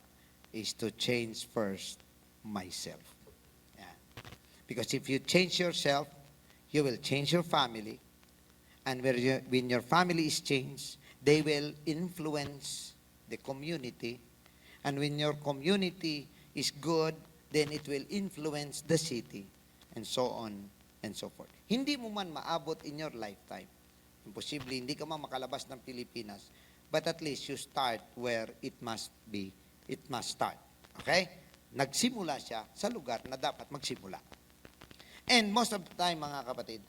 is to change first myself. Yeah. Because if you change yourself, you will change your family. And when your family is changed, they will influence the community. And when your community is good, then it will influence the city. And so on and so forth. Hindi mo man maabot in your lifetime. Imposible, hindi ka man makalabas ng Pilipinas. But at least you start where it must start. Okay? Nagsimula siya sa lugar na dapat magsimula. And most of the time, mga kapatid,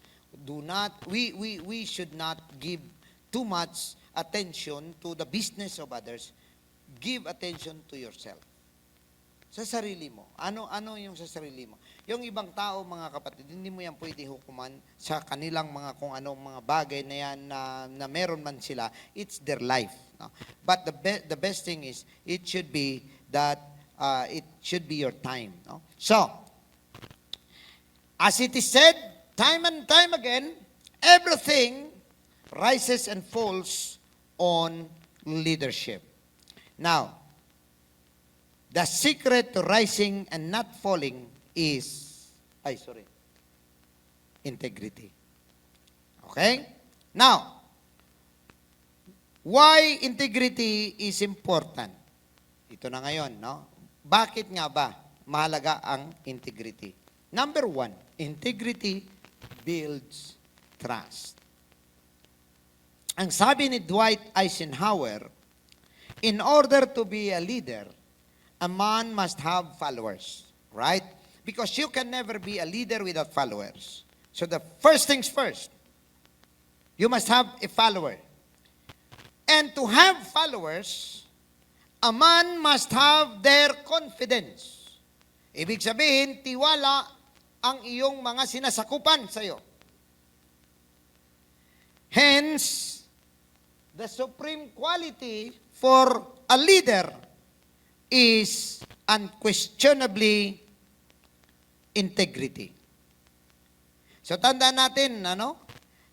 we should not give too much attention to the business of others. Give attention to yourself. Sa sarili mo. Ano yung sa sarili mo? Yung ibang tao, mga kapatid, hindi mo yan pwede hukuman sa kanilang mga kung anong mga bagay na yan na meron man sila. It's their life. No? But the best thing is, it should be that it should be your time. No? So, as it is said, time and time again, Everything rises and falls on leadership. Now, the secret to rising and not falling is, integrity. Okay? Now, why integrity is important? Ito na ngayon, no? Bakit nga ba mahalaga ang integrity? Number one, integrity builds trust. Ang sabi ni Dwight Eisenhower, in order to be a leader, a man must have followers, right? Because you can never be a leader without followers. So the first things first, you must have a follower. And to have followers, a man must have their confidence. Ibig sabihin, tiwala ang iyong mga sinasakupan sa iyo. Hence, the supreme quality for a leader is unquestionably integrity. So tandaan natin,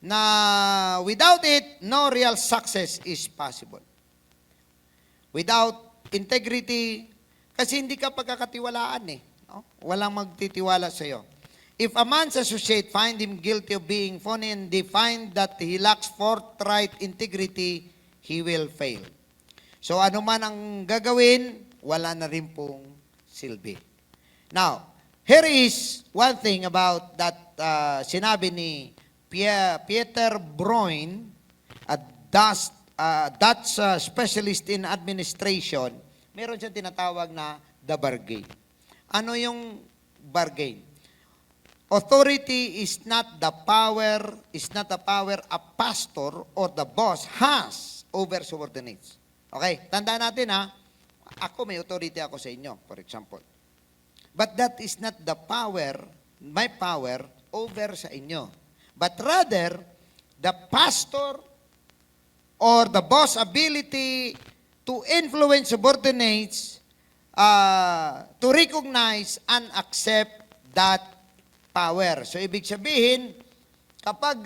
na without it, no real success is possible. Without integrity, kasi hindi ka pagkakatiwalaan no? Walang magtitiwala sa iyo. If a man's associate find him guilty of being phony and they find that he lacks forthright integrity, he will fail. So ano man ang gagawin, wala na rin pong silbi. Now, here is one thing about that sinabi ni Pieter Bruin, a Dutch specialist in administration. Meron siyang tinatawag na the bargain. Ano yung bargain? Authority is not the power a pastor or the boss has over subordinates. Okay, tandaan natin ako may authority ako sa inyo, for example. But that is not the power, my power over sa inyo. But rather, the pastor or the boss ability to influence subordinates, to recognize and accept that power. So, ibig sabihin, kapag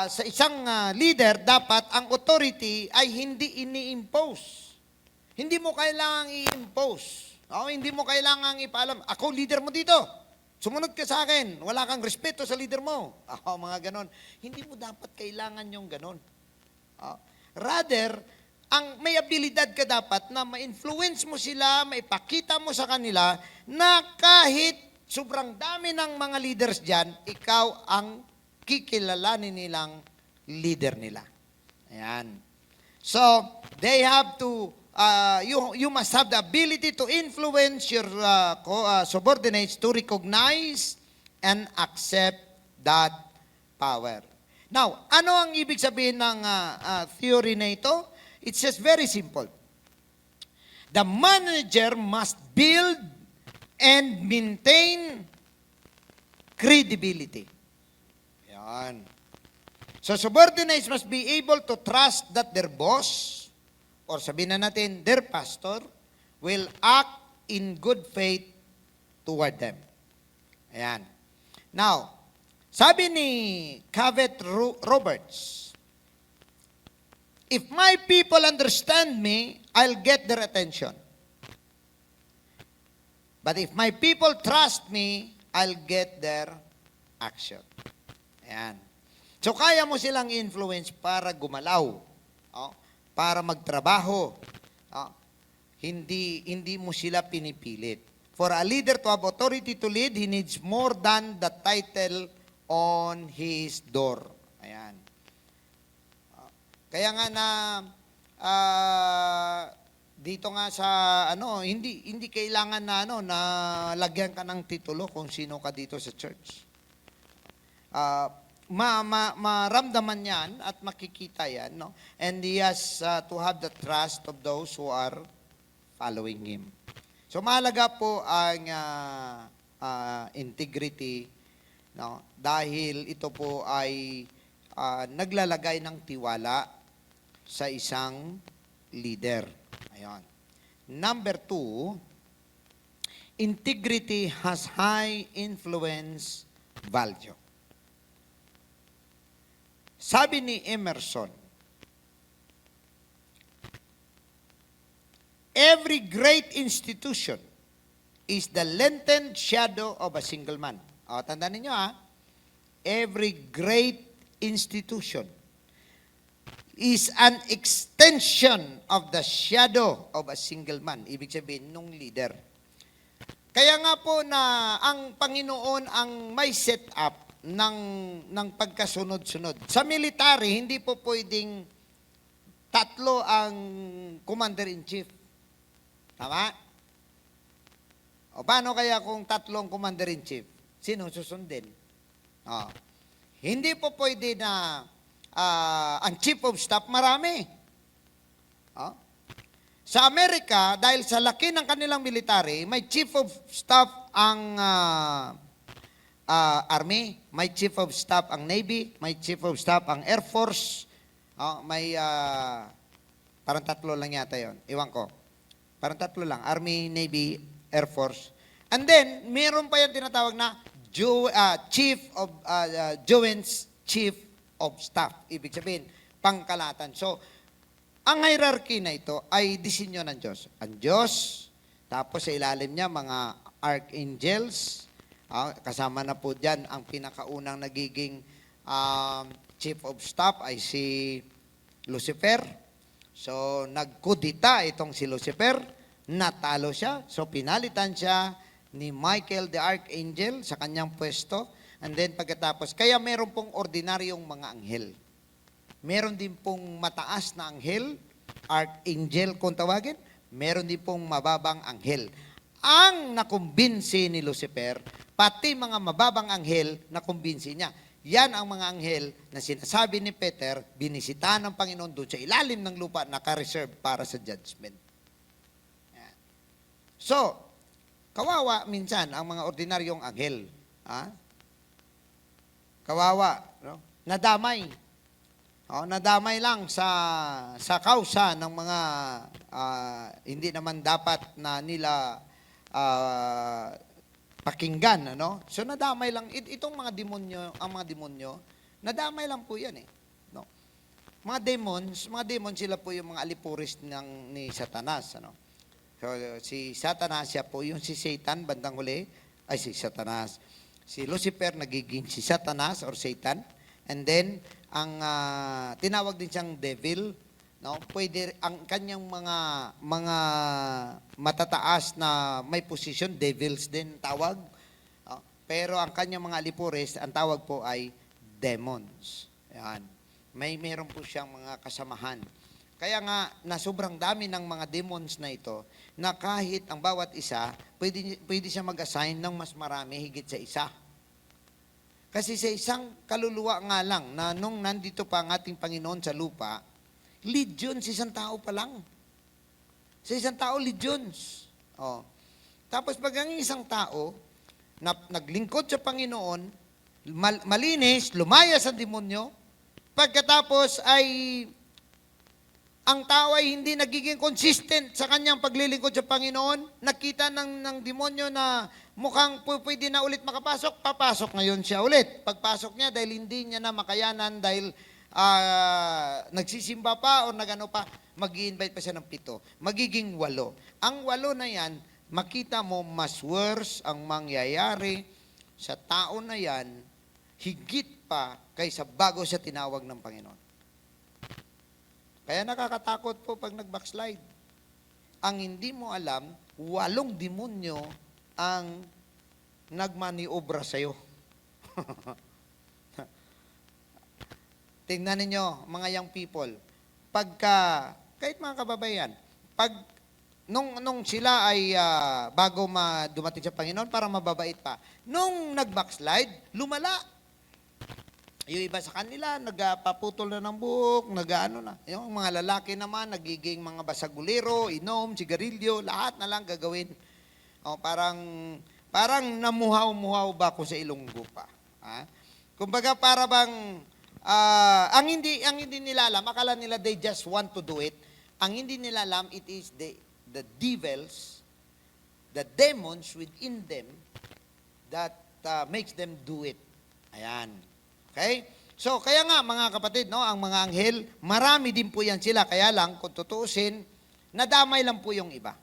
sa isang leader, dapat ang authority ay hindi ini-impose. Hindi mo kailangang i-impose. Hindi mo kailangang ipaalam, ako leader mo dito. Sumunod ka sa akin. Wala kang respeto sa leader mo. Mga ganon. Hindi mo dapat kailangan yung ganon. Rather, ang may abilidad ka dapat na ma-influence mo sila, maipakita mo sa kanila na kahit sobrang dami ng mga leaders dyan, ikaw ang kikilalanin nilang leader nila. Ayan. So, they have to, you must have the ability to influence your subordinates to recognize and accept that power. Now, ano ang ibig sabihin ng theory na ito? It's just very simple. The manager must build and maintain credibility. Yan. So subordinates must be able to trust that their boss, or sabihin na natin, their pastor, will act in good faith toward them. Ayan. Now, sabi ni Cavett Roberts, if my people understand me, I'll get their attention. But if my people trust me, I'll get their action. Ayan. So, kaya mo silang influence para gumalaw, para magtrabaho. Hindi mo sila pinipilit. For a leader to have authority to lead, he needs more than the title on his door. Ayan. Kaya nga na dito nga sa hindi kailangan na na lagyan ka ng titulo kung sino ka dito sa church. Maramdaman yan at makikita yan, no? And he has to have the trust of those who are following him. So mahalaga po ang integrity, no? Dahil ito po ay naglalagay ng tiwala sa isang leader. Ayan. Number 2, integrity has high influence value. Sabi ni Emerson, every great institution is the lengthened shadow of a single man. O, tandaan ninyo every great institution is an extension of the shadow of a single man. Ibig sabihin, nung leader. Kaya nga po na ang Panginoon ang may set up ng pagkasunod-sunod. Sa military, hindi po pwedeng tatlo ang commander-in-chief. Tama? O paano kaya kung tatlong commander-in-chief? Sino susundin? Hindi po pwede na ang chief of staff marami. Sa Amerika, dahil sa laki ng kanilang military, may chief of staff ang Army, may chief of staff ang Navy, may chief of staff ang Air Force, may parang tatlo lang yata yon. Iwan ko. Parang tatlo lang, Army, Navy, Air Force. And then, meron pa yung tinatawag na Joint Chief of Staff. Ibig sabihin, pangkalatan. So, ang hierarchy na ito ay disenyo ng Diyos. Ang Diyos, tapos sa ilalim niya, mga archangels, kasama na po dyan, ang pinakaunang nagiging Chief of Staff ay si Lucifer. So, nagkudita itong si Lucifer, natalo siya, so pinalitan siya ni Michael the Archangel sa kanyang pwesto, and then pagkatapos, kaya meron pong ordinaryong mga anghel. Meron din pong mataas na anghel, archangel kung tawagin, meron din pong mababang anghel. Ang nakumbinsi ni Lucifer, pati mga mababang anghel, nakumbinsi niya. Yan ang mga anghel na sinasabi ni Peter, binisita ng Panginoon doon sa ilalim ng lupa, naka-reserve para sa judgment. Yan. So, kawawa minsan ang mga ordinaryong anghel. Kawawa. No? Nadamay. Nadamay lang sa kausa ng mga hindi naman dapat na nila pakinggan, ano? So nadamay lang itong mga demonyo, ang mga demonyo, nadamay lang po 'yan no? Mga demons sila po yung mga alipuris ni Satanas, ano? So si Satanas siya po yung si Satan bandang huli, ay si Satanas. Si Lucifer nagiging si Satanas or Satan, and then ang tinawag din siyang devil, no? Pwede ang kanyang mga matataas na may posisyon, devils din tawag. Pero ang kanyang mga alipuris, ang tawag po ay demons. Yan. Meron po siyang mga kasamahan. Kaya nga, na sobrang dami ng mga demons na ito, na kahit ang bawat isa, pwede siya mag-assign ng mas marami higit sa isa. Kasi sa isang kaluluwa nga lang, na nung nandito pa ang ating Panginoon sa lupa, legion sa isang tao pa lang. Sa isang tao, legions. Tapos pag ang isang tao, naglingkod sa Panginoon, malinis, lumaya sa demonyo, pagkatapos ay ang tao ay hindi nagiging consistent sa kanyang paglilingkod sa Panginoon, nakita ng demonyo na mukhang pwede na ulit makapasok, papasok ngayon siya ulit. Pagpasok niya, dahil hindi niya na makayanan, dahil nagsisimba pa o nagano pa, mag-i-invite pa siya ng 7. Magiging 8. Ang 8 na yan, makita mo mas worse ang mangyayari sa tao na yan, higit pa kaysa bago siya tinawag ng Panginoon. Kaya nakakatakot po pag nag-backslide. Ang hindi mo alam, 8 demonyo ang nagmaniobra sa'yo. Tingnan ninyo, mga young people, kahit mga kababayan, nung sila ay bago dumating sa Panginoon, para mababait pa, nung nag-backslide, lumala. Yung iba sa kanila, nagpaputol na ng buhok, na. Yung mga lalaki naman, nagiging mga basagulero, inom, sigarilyo, lahat na lang gagawin. Parang namuhaw-muhaw ba ko sa Ilonggo pa. Kumbaga para bang, ang hindi nila alam, akala nila they just want to do it. Ang hindi nila alam, it is the devils, the demons within them that makes them do it. Ayan. Okay? So, kaya nga mga kapatid, no, ang mga anghel, marami din po yan sila. Kaya lang, kung tutuusin, nadamay lang po yung iba.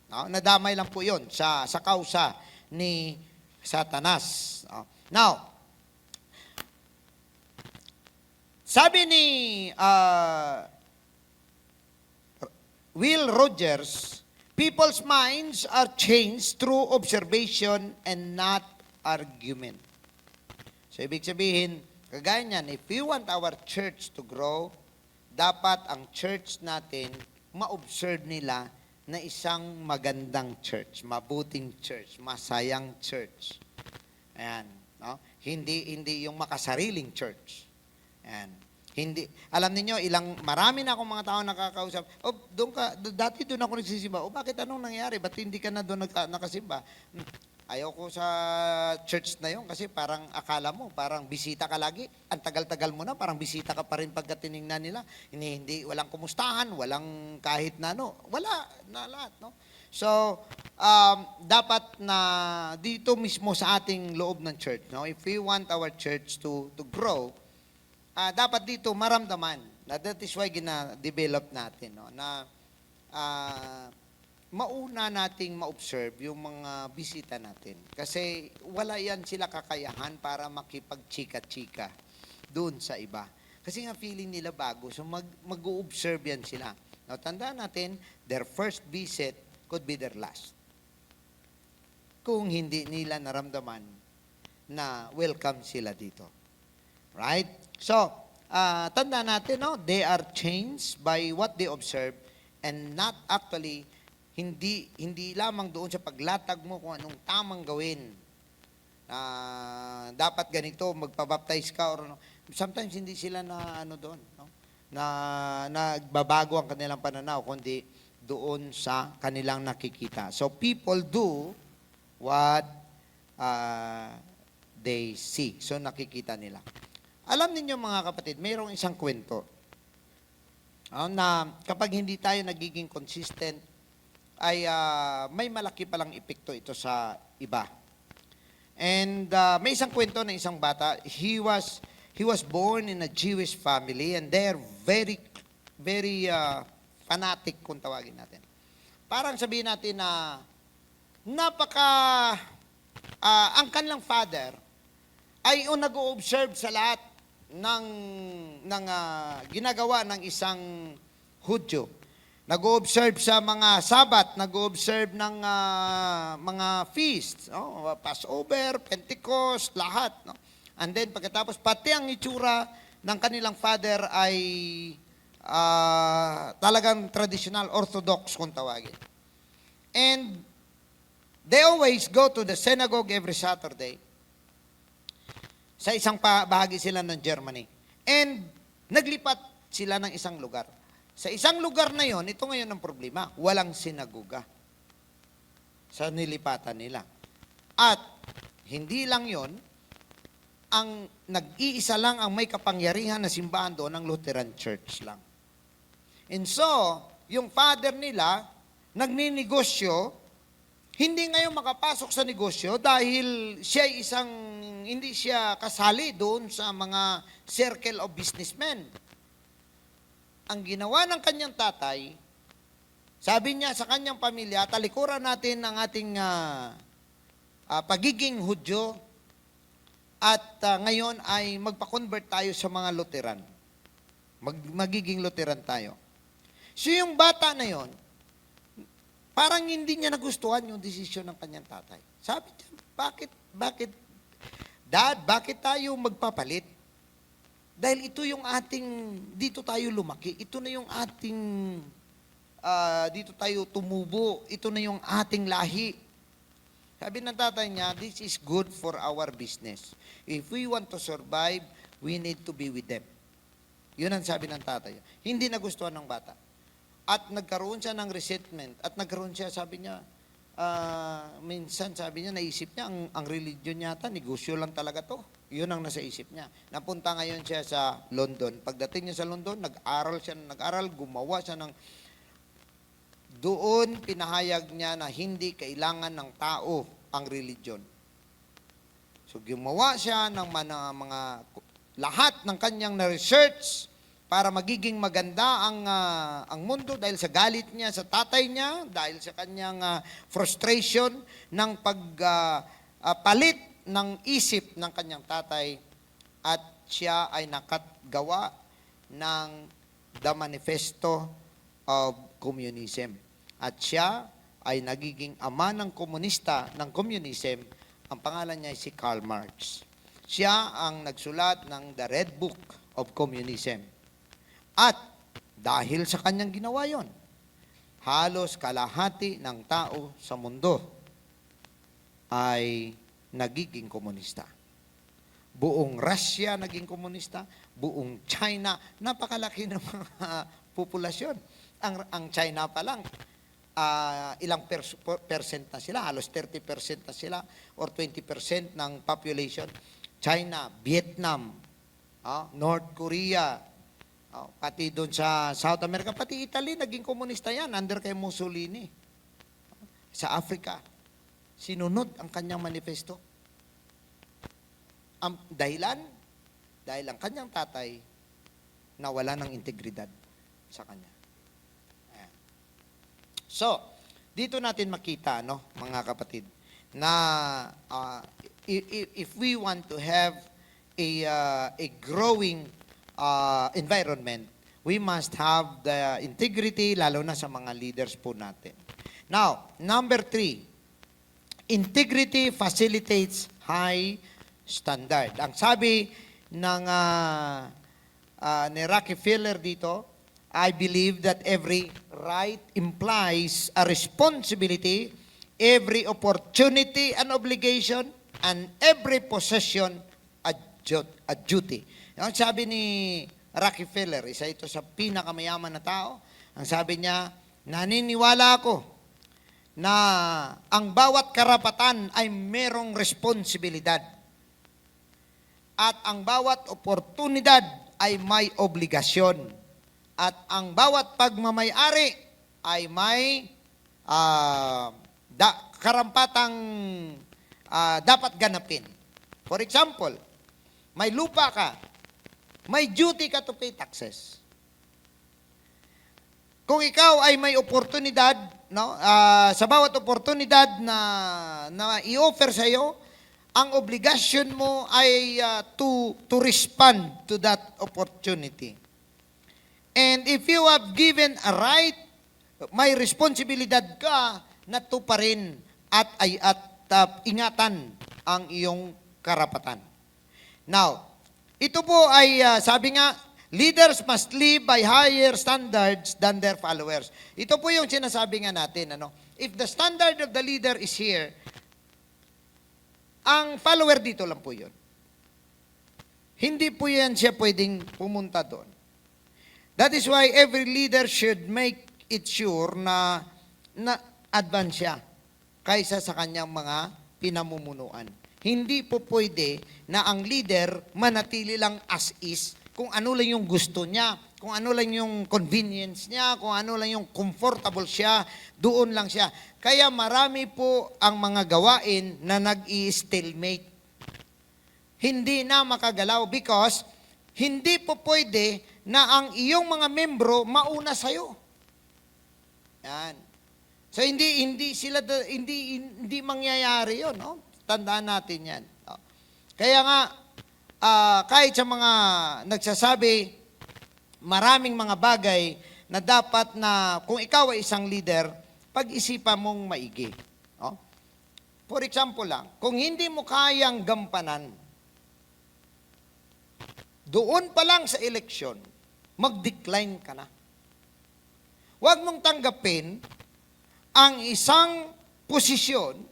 No? Nadamay lang po yun sa kausa ni Satanas. No? Now, sabi ni Will Rogers, people's minds are changed through observation and not argument. So, ibig sabihin, kagaya niyan, if we want our church to grow, dapat ang church natin, ma-observe nila na isang magandang church, mabuting church, masayang church. Ayan, no? Hindi yung makasariling church. Ayan. Hindi, alam niyo marami na akong mga tao nakakausap. Dati doon ako nagsisimba. Bakit anong nangyari? Ba't hindi ka na doon nakasimba? Ayaw ko sa church na yun kasi parang akala mo, parang bisita ka lagi. Ang tagal-tagal mo na, parang bisita ka pa rin pagka tinignan nila. Walang kumustahan, walang kahit na ano. Wala na lahat, no? So, dapat na dito mismo sa ating loob ng church, no? If we want our church to grow, dapat dito maramdaman. That is why gina-develop natin, no? Na mauna nating ma-observe yung mga bisita natin. Kasi wala yan sila kakayahan para makipag-chika-chika doon sa iba. Kasi nga feeling nila bago. So mag-observe yan sila. Now, tandaan natin, their first visit could be their last. Kung hindi nila naramdaman na welcome sila dito. Right? So, tandaan natin, no? They are changed by what they observe and not actually hindi lamang doon sa paglatag mo kung anong tamang gawin. Dapat ganito, magpabaptize ka or sometimes hindi sila na doon, no? Na nagbabago ang kanilang pananaw kundi doon sa kanilang nakikita. So people do what they see. So nakikita nila. Alam niyo mga kapatid, mayroong isang kwento na kapag hindi tayo nagiging consistent ay may malaki palang epekto ito sa iba. And may isang kwento ng isang bata. He was born in a Jewish family and they're very fanatic kung tawagin natin. Parang sabihin natin na ang kanilang father ay nag-o-observe sa lahat ng ginagawa ng isang Hudyo. Nag-o-observe sa mga Sabat, nag-o-observe ng mga feasts, no? Passover, Pentecost, lahat. No? And then pagkatapos, pati ang itsura ng kanilang father ay talagang traditional, orthodox kung tawagin. And they always go to the synagogue every Saturday. Sa isang bahagi sila ng Germany. And naglipat sila ng isang lugar. Sa isang lugar na yon, ito ngayon ang problema, walang sinagoga sa nilipatan nila. At hindi lang yon, ang nag-iisa lang ang may kapangyarihan na simbahan doon ng Lutheran Church lang. And so, yung father nila, nagninegosyo, hindi ngayon makapasok sa negosyo dahil hindi siya kasali doon sa mga circle of businessmen. Ang ginawa ng kanyang tatay, sabi niya sa kanyang pamilya, talikuran natin ang ating pagiging Hudyo at ngayon ay magpa-convert tayo sa mga Lutheran. Magiging Lutheran tayo. So yung bata na yon, parang hindi niya nagustuhan yung desisyon ng kanyang tatay. Sabi niya, Dad, bakit tayo magpapalit? Dahil ito yung dito tayo lumaki. Ito na yung dito tayo tumubo. Ito na yung ating lahi. Sabi ng tatay niya, this is good for our business. If we want to survive, we need to be with them. Yun ang sabi ng tatay. Hindi nagustuhan ng bata. At nagkaroon siya ng resentment. At nagkaroon siya, sabi niya, minsan sabi niya, naisip niya, ang religion yata, negosyo lang talaga to. Yun ang nasa isip niya. Napunta ngayon siya sa London. Pagdating niya sa London, nag-aral, gumawa siya ng... Doon, pinahayag niya na hindi kailangan ng tao ang religion. So, gumawa siya ng mga lahat ng kanyang na-research para magiging maganda ang mundo dahil sa galit niya sa tatay niya, dahil sa kanyang frustration ng pagpalit ng isip ng kanyang tatay, at siya ay nakagawa ng The Manifesto of Communism. At siya ay nagiging ama ng komunista ng communism. Ang pangalan niya ay si Karl Marx. Siya ang nagsulat ng The Red Book of Communism. At dahil sa kanyang ginawa yon, halos kalahati ng tao sa mundo ay nagiging komunista. Buong Russia naging komunista, buong China, napakalaki ng mga populasyon. Ang China pa lang, ilang percent na sila, halos 30% na sila, or 20% ng population. China, Vietnam, North Korea, pati doon sa South America, pati Italy, naging komunista yan, under kay Mussolini. Sa Africa, sinunod ang kanyang manifesto. Ang dahilan, dahil ang kanyang tatay nawala ng integridad sa kanya. Ayan. So, dito natin makita, mga kapatid, na if we want to have a growing environment, we must have the integrity, lalo na sa mga leaders po natin. Now, number 3, integrity facilitates high standard. Ang sabi ng ni Rockefeller dito, I believe that every right implies a responsibility, every opportunity an obligation, and every possession a duty. Ang sabi ni Rockefeller, isa ito sa pinakamayaman na tao, ang sabi niya, naniniwala ako na ang bawat karapatan ay merong responsibilidad at ang bawat oportunidad ay may obligasyon at ang bawat pagmamayari ay may karampatang dapat ganapin. For example, may lupa ka, may duty ka to pay taxes. Kung ikaw ay may oportunidad, sa bawat oportunidad na i-offer sa iyo, ang obligasyon mo ay to respond to that opportunity. And if you have given a right, may responsibilidad ka na tuparin at ingatan ang iyong karapatan. Now, ito po ay sabi nga, leaders must live by higher standards than their followers. Ito po yung sinasabi nga natin. If the standard of the leader is here, ang follower dito lang po yun. Hindi po yan siya pwedeng pumunta doon. That is why every leader should make it sure na advance siya kaysa sa kanyang mga pinamumunuan. Hindi po pwede na ang leader manatili lang as is, kung ano lang yung gusto niya, kung ano lang yung convenience niya, kung ano lang yung comfortable siya, doon lang siya. Kaya marami po ang mga gawain na nag-i-stalemate. Hindi na makagalaw because hindi po pwede na ang iyong mga membro mauna sa'yo. Yan. So hindi mangyayari 'yon, Tandaan natin 'yan. Kaya nga kahit sa mga nagsasabi maraming mga bagay na dapat na kung ikaw ay isang leader, pag-isipan mong maigi. For example lang, kung hindi mo kayang gampanan, doon pa lang sa eleksyon, mag-decline ka na. Huwag mong tanggapin ang isang posisyon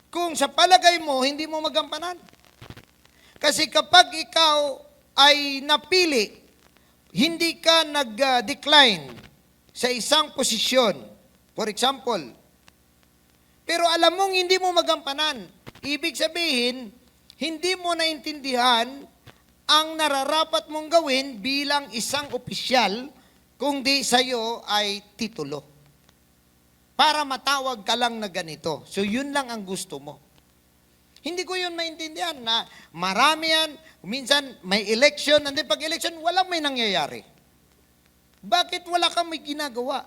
kung sa palagay mo hindi mo magampanan. Kasi kapag ikaw ay napili, hindi ka nag-decline sa isang posisyon, for example, pero alam mong hindi mo magampanan, ibig sabihin, hindi mo naintindihan ang nararapat mong gawin bilang isang opisyal kung di sa'yo ay titulo. Para matawag ka lang na ganito. So yun lang ang gusto mo. Hindi ko yun maintindihan na marami yan, minsan may election, and then pag election, walang may nangyayari. Bakit wala kang may ginagawa?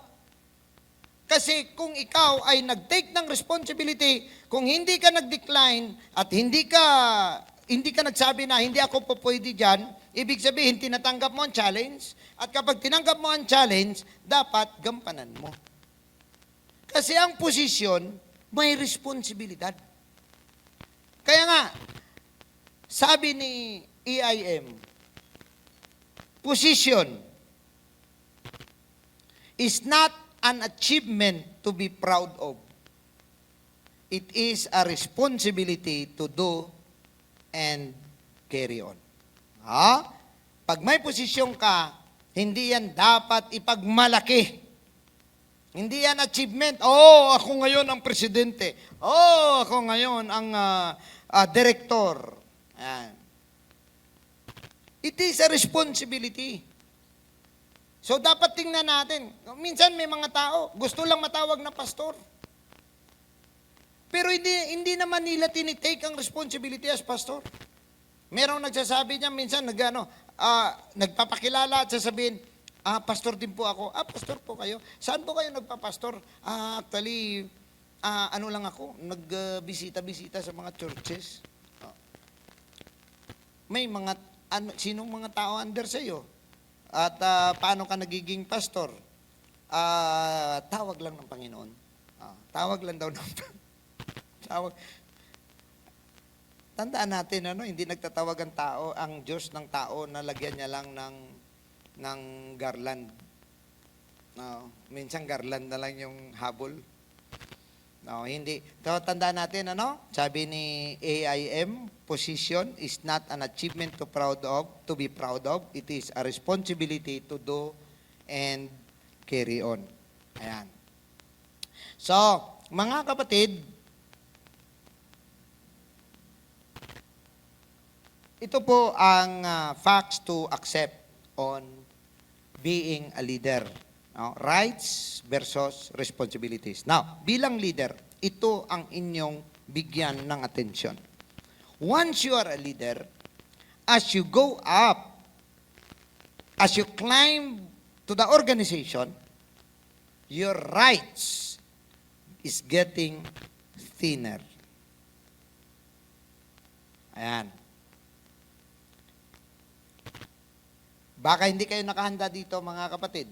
Kasi kung ikaw ay nag-take ng responsibility, kung hindi ka nag-decline at hindi ka nagsabi na hindi ako po pwede dyan, ibig sabihin tinatanggap mo ang challenge, at kapag tinanggap mo ang challenge, dapat gampanan mo. Kasi ang posisyon, may responsibilidad. Kaya nga, sabi ni EIM, position is not an achievement to be proud of. It is a responsibility to do and carry on. Pag may posisyon ka, hindi yan dapat ipagmalaki. Hindi yan achievement. Oh, ako ngayon ang presidente. Oh, ako ngayon ang director. Ayan. It is a responsibility. So, dapat tingnan natin. Minsan may mga tao, gusto lang matawag na pastor. Pero hindi naman nila tinitake ang responsibility as pastor. Merong nagsasabi niya, minsan nagpapakilala at sasabihin, pastor din po ako. Pastor po kayo. Saan po kayo nagpapastor? Actually, ano lang ako, nagbisita-bisita sa mga churches. May mga, sinong mga tao under sa iyo? At paano ka nagiging pastor? Tawag lang ng Panginoon. Tawag lang daw ng tawag. Tandaan natin, hindi nagtatawag ang tao, ang Diyos ng tao na lagyan niya lang ng garland. Minsan garland na lang yung habol. Hindi. So, tandaan natin, sabi ni AIM, position is not an achievement to be proud of. It is a responsibility to do and carry on. Ayan. So, mga kapatid, ito po ang facts to accept on being a leader. Rights versus responsibilities. Now, bilang leader, ito ang inyong bigyan ng atensyon. Once you are a leader, as you go up, as you climb to the organization, your rights is getting thinner. Ayan. Baka hindi kayo nakahanda dito, mga kapatid.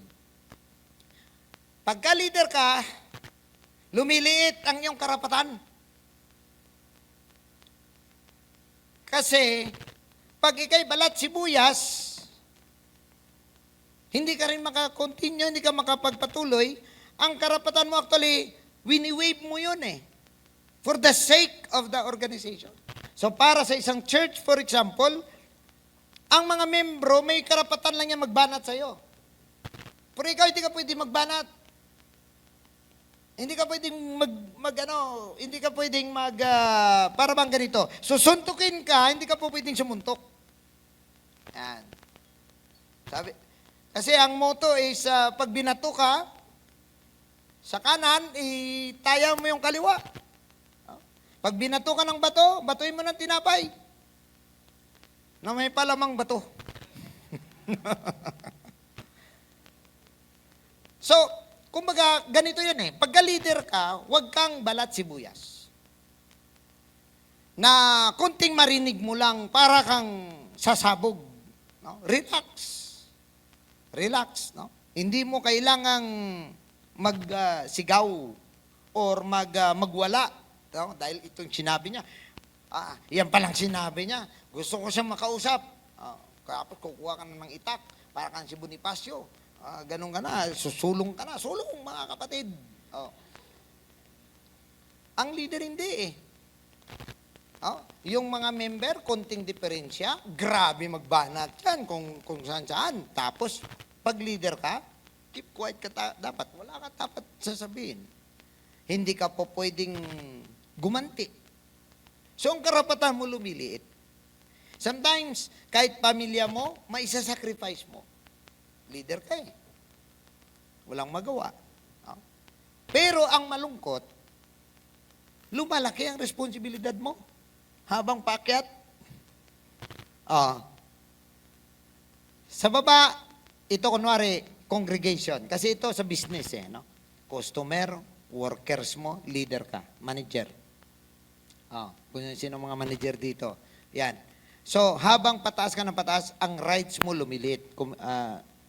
Pagka leader ka, lumiliit ang iyong karapatan. Kasi, pag ikay balat sibuyas, hindi ka rin makakontinue, hindi ka makapagpatuloy, ang karapatan mo actually, wini-wave mo yun for the sake of the organization. So, para sa isang church, for example, ang mga membro, may karapatan lang yan magbanat sa'yo. Pero ikaw, hindi ka pwede magbanat. Hindi ka pwedeng para bang ganito. Susuntukin ka, hindi ka po pwedeng sumuntok. Yan. Kasi ang motto is, pag binato ka, sa kanan, itayaw mo yung kaliwa. Pag binato ka ng bato, batuin mo ng tinapay. Na may palamang bato. So, kumbaga, ganito yan Pagka-leader ka, huwag kang balat sibuyas. Na kunting marinig mo lang, para kang sasabog. Relax. Relax. Hindi mo kailangang magsigaw or magwala. Dahil itong sinabi niya. Yan palang sinabi niya. Gusto ko siyang makausap. Kaya kukuha ka na ng itak. Para kang si Bonifacio. Ganun ka na, susulong ka na. Sulong, mga kapatid. Ang leader hindi Yung mga member, konting diferensya, grabe magbanat yan kung saan-saan. Tapos, pag leader ka, keep quiet ka dapat. Wala ka dapat sasabihin. Hindi ka po pwedeng gumanti. So, ang karapatan mo lumiliit. Sometimes, kahit pamilya mo, maisasacrifice mo. Leader ka Walang magawa. Pero ang malungkot, lumalaki ang responsibilidad mo. habang paakyat. Ah, sa baba, ito kunwari, congregation. Kasi ito sa business no? Customer, workers mo, leader ka, manager. Kung sino mga manager dito. Yan. So, habang pataas ka ng pataas, ang rights mo lumilit.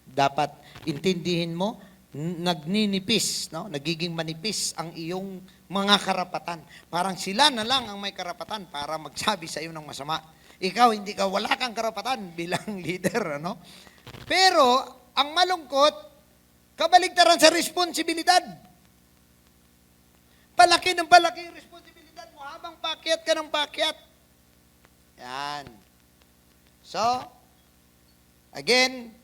Dapat intindihin mo, nagninipis, no? Nagiging manipis ang iyong mga karapatan. Parang sila na lang ang may karapatan para magsabi sa iyo ng masama. Ikaw, wala kang karapatan bilang leader, ano? Pero, ang malungkot, kabaligtaran sa responsibilidad. Palaki ng palaki yung responsibilidad mo habang pakyat ka ng pakyat. Yan. So, again,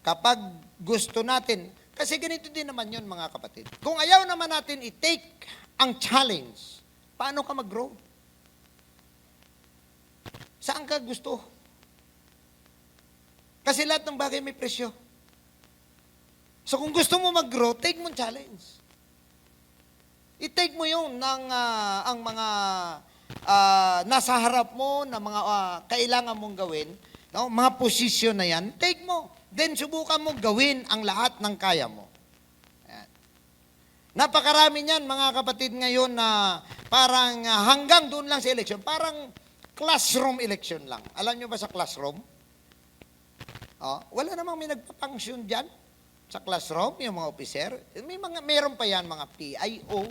kapag gusto natin, kasi ganito din naman yun mga kapatid. Kung ayaw naman natin i-take ang challenge, paano ka mag-grow? Saan ka gusto? Kasi lahat ng bagay may presyo. So kung gusto mo mag-grow, take mo challenge. I-take mo yung ang mga nasa harap mo, na mga kailangan mong gawin, no? Mga posisyon na yan, take mo. Then subukan mo gawin ang lahat ng kaya mo. Ayan. Napakarami niyan mga kapatid ngayon na parang hanggang doon lang sa election, parang classroom election lang. Alam nyo ba sa classroom? Wala namang may nagpapangsyon dyan sa classroom, yung mga officer. Meron pa yan mga PIO,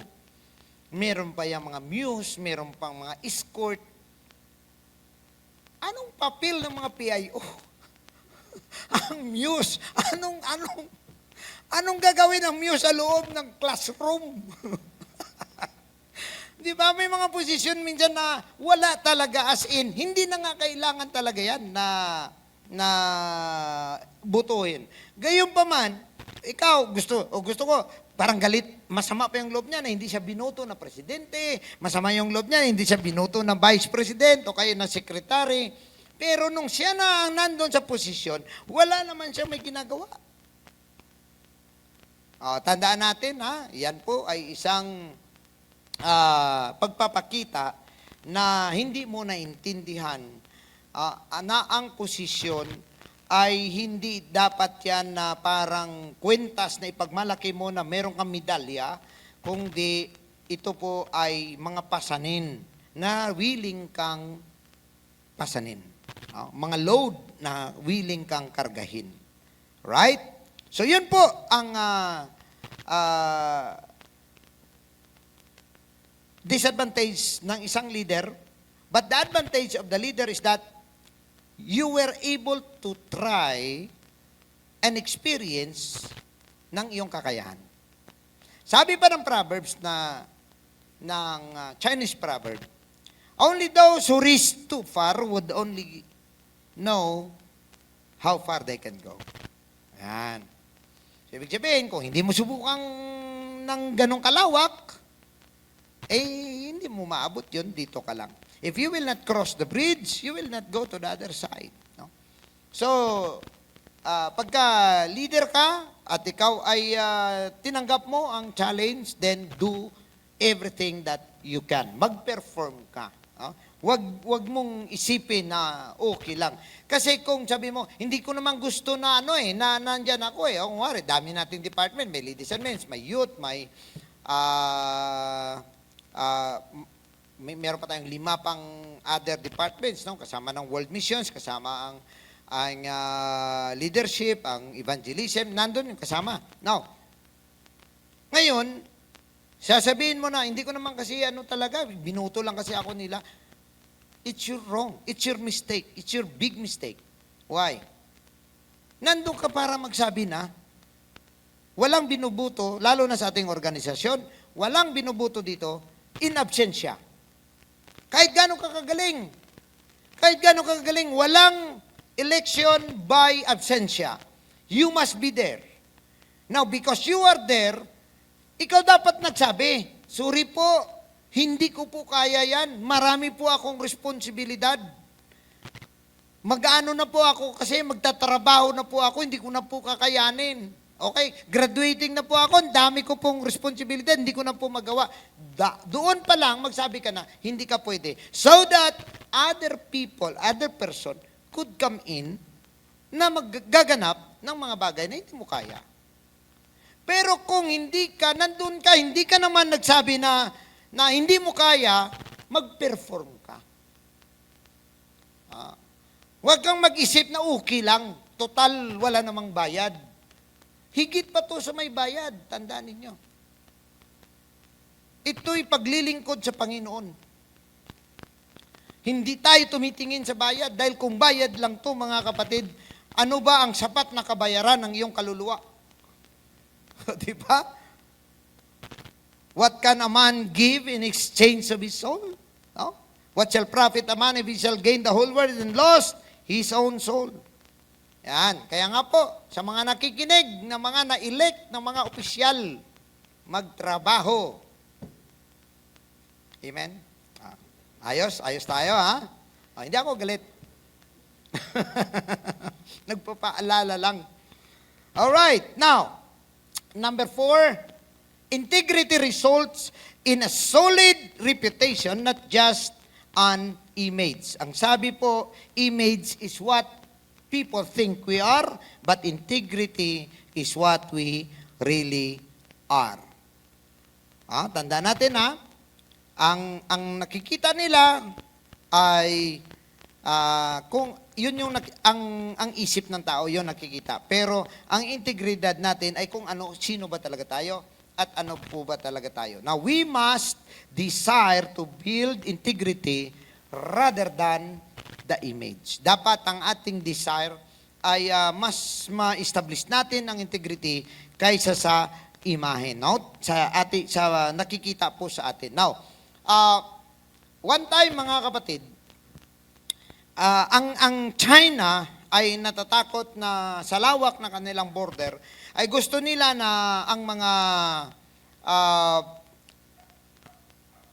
meron pa yan mga muse, meron pang mga escort. Anong papel ng mga PIO? Ang muse, anong gagawin ng muse sa loob ng classroom? Di ba, may mga posisyon minsan na wala talaga as in, hindi na nga kailangan talaga yan na butuhin. Gayunpaman, ikaw gusto ko, parang galit, masama pa yung loob niya na hindi siya binoto na presidente, masama yung loob niya na hindi siya binoto na vice president o kaya na secretary. Pero nung siya na ang nandun sa posisyon, wala naman siya may ginagawa. Tandaan natin, yan po ay isang pagpapakita na hindi mo naintindihan na ang posisyon ay hindi dapat yan na parang kwentas na ipagmalaki mo na meron kang medalya, kundi ito po ay mga pasanin na willing kang pasanin. Mga load na willing kang kargahin. Right? So yun po ang disadvantage ng isang leader. But the advantage of the leader is that you were able to try and experience ng iyong kakayahan. Sabi pa ng Proverbs ng Chinese proverb, only those who reach too far would only know how far they can go. Ayan. So, ibig sabihin, kung hindi mo subukan ng ganong kalawak, hindi mo maabot yun, dito ka lang. If you will not cross the bridge, you will not go to the other side. No? So, pagka leader ka at ikaw ay tinanggap mo ang challenge, then do everything that you can. Mag-perform ka. Wag mong isipin na okay lang. Kasi kung sabi mo, hindi ko naman gusto na na nandyan ako Kung wari, dami nating department, may ladies and men, may youth, may meron pa tayong 5 pang other departments, no? Kasama ng world missions, kasama ang leadership, ang evangelism, nandun yung kasama. Now, ngayon, sasabihin mo na, hindi ko naman kasi talaga, binuto lang kasi ako nila. It's your wrong. It's your mistake. It's your big mistake. Why? Nandun ka para magsabi na, walang binubuto, lalo na sa ating organisasyon, walang binubuto dito, in absentia. Kahit gano'ng kakagaling, walang election by absentia. You must be there. Now, because you are there, ikaw dapat nagsabi, sorry po, hindi ko po kaya yan. Marami po akong responsibilidad. Mag-ano na po ako kasi magtatrabaho na po ako, hindi ko na po kakayanin. Okay, graduating na po ako, ang dami ko pong responsibilidad, hindi ko na po magawa. Doon pa lang, magsabi ka na, hindi ka pwede. So that other people, other person could come in na maggaganap ng mga bagay na hindi mo kaya. Pero kung hindi ka, nandun ka, hindi ka naman nagsabi na hindi mo kaya, mag-perform ka. Huwag kang mag-isip na okay lang, total wala namang bayad. Higit pa to sa may bayad, tandaan ninyo. Ito'y paglilingkod sa Panginoon. Hindi tayo tumitingin sa bayad dahil kung bayad lang to mga kapatid, ano ba ang sapat na kabayaran ng iyong kaluluwa? Di ba? What can a man give in exchange of his soul? No? What shall profit a man if he shall gain the whole world and lost his own soul? Yan. Kaya nga po, sa mga nakikinig, na mga na-elect, ng mga opisyal, magtrabaho. Amen? Ayos tayo, ha? Hindi ako galit. Nagpapaalala lang. Alright, now, number 4, integrity results in a solid reputation, not just an image. Ang sabi po, image is what people think we are, but integrity is what we really are. Tandaan natin ang nakikita nila ay kung yun yung ang isip ng tao, yun nakikita. Pero ang integridad natin ay kung sino ba talaga tayo at ano po ba talaga tayo. Now, we must desire to build integrity rather than the image. Dapat ang ating desire ay mas ma-establish natin ang integrity kaysa sa imahe, no? Sa nakikita po sa atin. Now, one time mga kapatid, ang China ay natatakot na sa lawak na kanilang border ay gusto nila na ang mga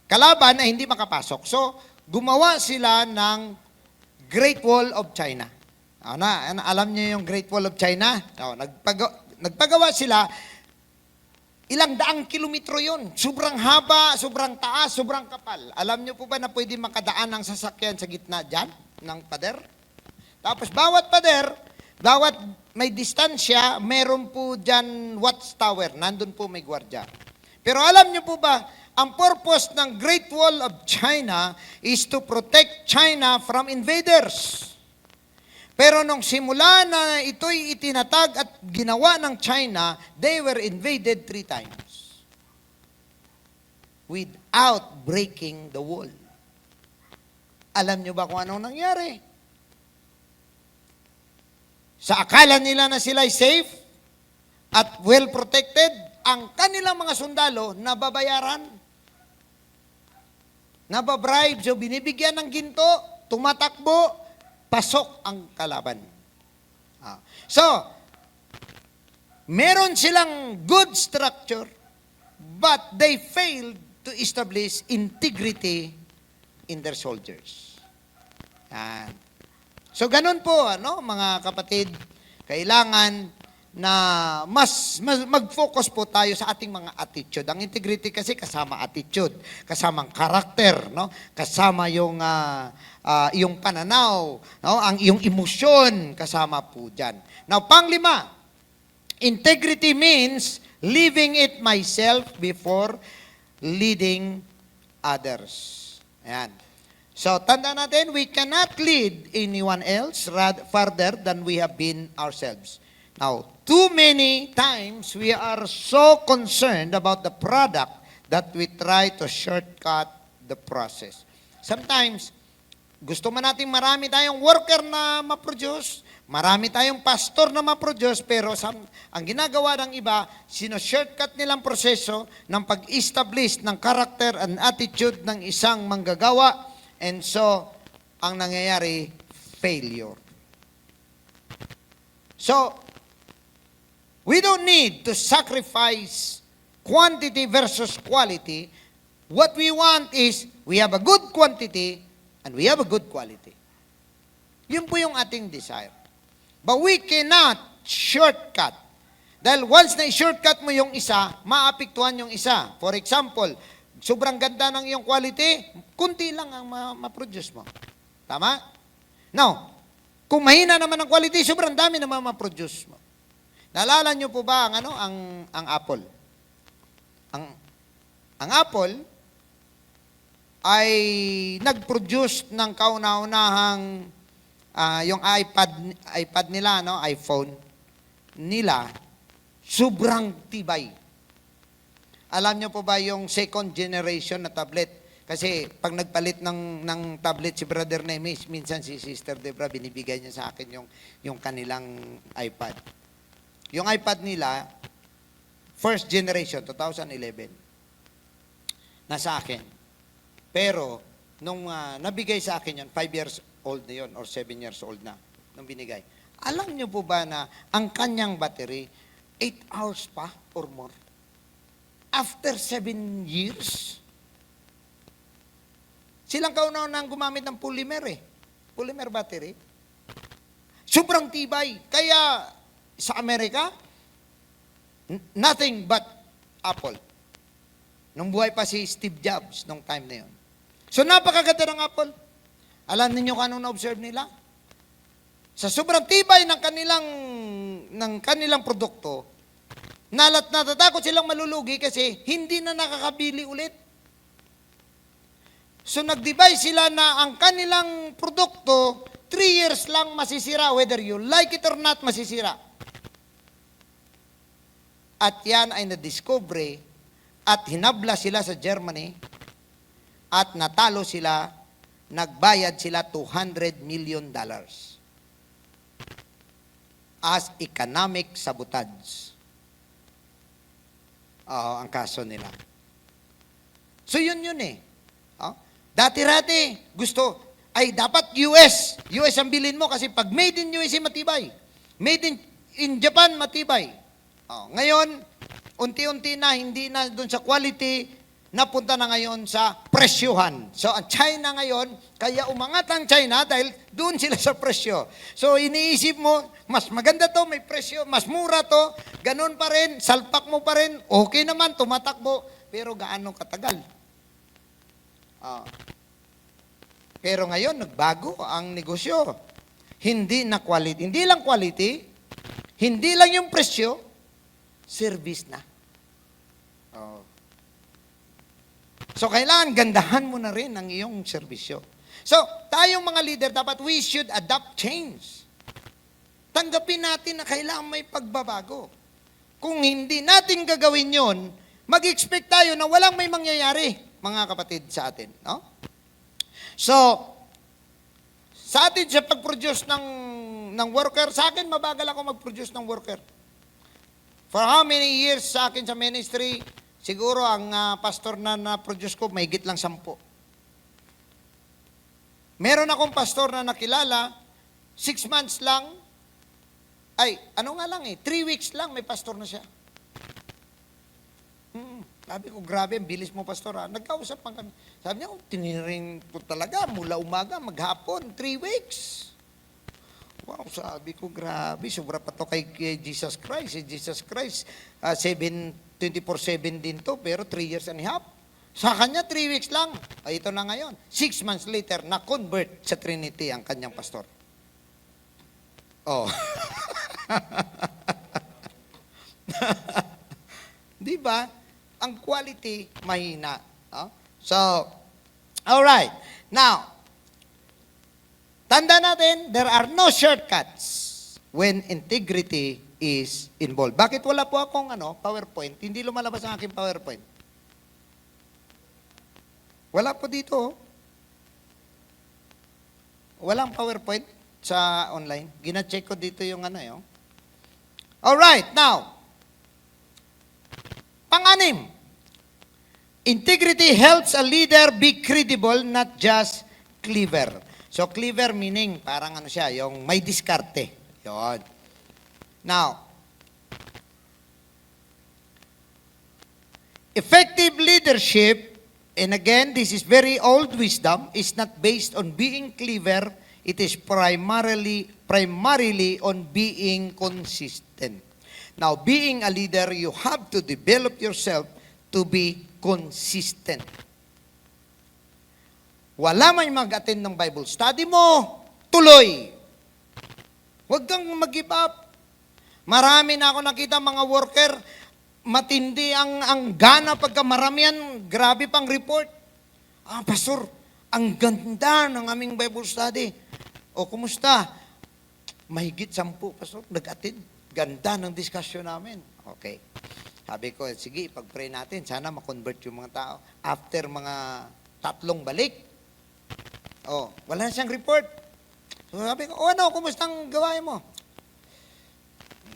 kalaban ay hindi makapasok. So, gumawa sila ng Great Wall of China. Alam niyo yung Great Wall of China? Nagpagawa sila, ilang daang kilometro yun. Sobrang haba, sobrang taas, sobrang kapal. Alam niyo po ba na pwede makadaan ng sasakyan sa gitna dyan, ng pader? Tapos bawat pader, bawat may distansya, meron po dyan watchtower. Nandun po may gwardiya. Pero alam niyo po ba, ang purpose ng Great Wall of China is to protect China from invaders. Pero nung simula na ito'y itinatag at ginawa ng China, they were invaded 3 times without breaking the wall. Alam niyo ba kung anong nangyari? Sa akala nila na sila'y safe at well protected, ang kanilang mga sundalo nababayaran. Nababribe, so binibigyan ng ginto, tumatakbo, pasok ang kalaban. So, meron silang good structure, but they failed to establish integrity in their soldiers. Yan. So, ganun po, mga kapatid, kailangan na mas mag-focus po tayo sa ating mga attitude. Ang integrity kasi kasama attitude, kasamang karakter, no? Kasama yung pananaw, no? Ang iyong emosyon kasama po diyan. Now, panglima, integrity means leaving it myself before leading others. Ayan. So, tanda natin, we cannot lead anyone else further than we have been ourselves. Now, too many times we are so concerned about the product that we try to shortcut the process. Sometimes, gusto man natin marami tayong worker na ma-produce, marami tayong pastor na ma-produce, pero ang ginagawa ng iba, sino-shortcut nilang proseso ng pag-establish ng character and attitude ng isang manggagawa, and so, ang nangyayari, failure. So, we don't need to sacrifice quantity versus quality. What we want is, we have a good quantity and we have a good quality. Yun po yung ating desire. But we cannot shortcut Dahil once na i-shortcut mo yung isa, maapektuhan yung isa. For example, sobrang ganda ng iyong quality, kunti lang ang ma-produce mo. Tama? Now, kung mahina naman ang quality, sobrang dami naman ma-produce mo. Naalala niyo po ba ang Apple? Ang Apple ay nag-produce ng kauna-unahang yung iPad nila, iPhone nila, sobrang tibay. Alam niyo po ba yung second generation na tablet? Kasi pag nagpalit ng tablet si Brother Nemes, minsan si Sister Debra, binibigay niya sa akin yung kanilang iPad. Yung iPad nila, first generation, 2011, nasa akin. Pero, nung nabigay sa akin yun, 5 years old na yun, or 7 years old na, nung binigay. Alam niyo po ba na ang kanyang battery, 8 hours pa or more? After 7 years, silang kauna-unahang gumamit ng polymer Polymer battery. Sobrang tibay. Kaya sa Amerika, nothing but Apple. Nung buhay pa si Steve Jobs, nung time na yun. So napakaganda ng Apple. Alam niyo kung anong na-observe nila? Sa sobrang tibay ng kanilang produkto, natatakot silang malulugi kasi hindi na nakakabili ulit. So nag-devise sila na ang kanilang produkto, 3 years lang masisira, whether you like it or not, masisira. At yan ay na-discover at hinabla sila sa Germany at natalo sila, nagbayad sila $200 million as economic sabotage. Ang kaso nila. So yun Dati-rati, gusto, ay dapat US. US ang bilhin mo kasi pag made in USA, matibay. Made in Japan, matibay. Ngayon, unti-unti na, hindi na doon sa quality, napunta na ngayon sa presyuhan. So, ang China ngayon, kaya umangat ang China dahil doon sila sa presyo. So, iniisip mo, mas maganda to, may presyo, mas mura to, ganun pa rin, salpak mo pa rin, okay naman, tumatakbo, pero gaano katagal? Pero ngayon, nagbago ang negosyo. Hindi na quality. Hindi lang quality, hindi lang yung presyo, service na. So, kailangan gandahan mo na rin ang iyong serbisyo. So, tayong mga leader, dapat we should adapt change. Tanggapin natin na kailangan may pagbabago. Kung hindi natin gagawin yon, mag-expect tayo na walang may mangyayari, mga kapatid sa atin. No? So, sa atin sa pag-produce ng worker, sa akin mabagal ako mag-produce ng worker. For how many years sa akin sa ministry, siguro ang pastor na na-produce ko, mahigit lang 10. Meron akong pastor na nakilala, 6 months lang, 3 weeks lang may pastor na siya. Sabi ko, grabe, ang bilis mo, pastor. Nagkausap pa kami. Sabi niya, tiniring ko talaga, mula umaga, maghapon, 3 weeks. Wow, sabi ko, grabe, sobra pa to kay Jesus Christ. Si Jesus Christ, 24/7 din to, pero 3 years and a half. Sa kanya, 3 weeks lang. Ito na ngayon. 6 months later, na-convert sa Trinity ang kanyang pastor. Di ba? Ang quality, mahina. So, alright. Now, tanda natin, there are no shortcuts when integrity is involved. Bakit wala po akong PowerPoint? Hindi lumalabas ang aking PowerPoint. Wala po dito. Walang PowerPoint sa online. Gina-check ko dito yung Alright, now, pang-anim, integrity helps a leader be credible, not just clever. So, clever meaning, parang yung may diskarte. Yun. Now, effective leadership, and again, this is very old wisdom, is not based on being clever, it is primarily on being consistent. Now, being a leader, you have to develop yourself to be consistent. Wala man mag-attend ng Bible study mo, tuloy. Huwag kang mag-give up. Marami na ako nakita mga worker, matindi ang gana pagka maramihan, grabe pang report. Pastor, ang ganda ng aming Bible study. O, kumusta? Mahigit 10, Pastor, nag-attend. Ganda ng discussion namin. Okay. Sabi ko, sige, pag-pray natin, sana makonvert yung mga tao. After mga 3 balik, wala na siyang report. So sabi ko, kumusta ang gawain mo?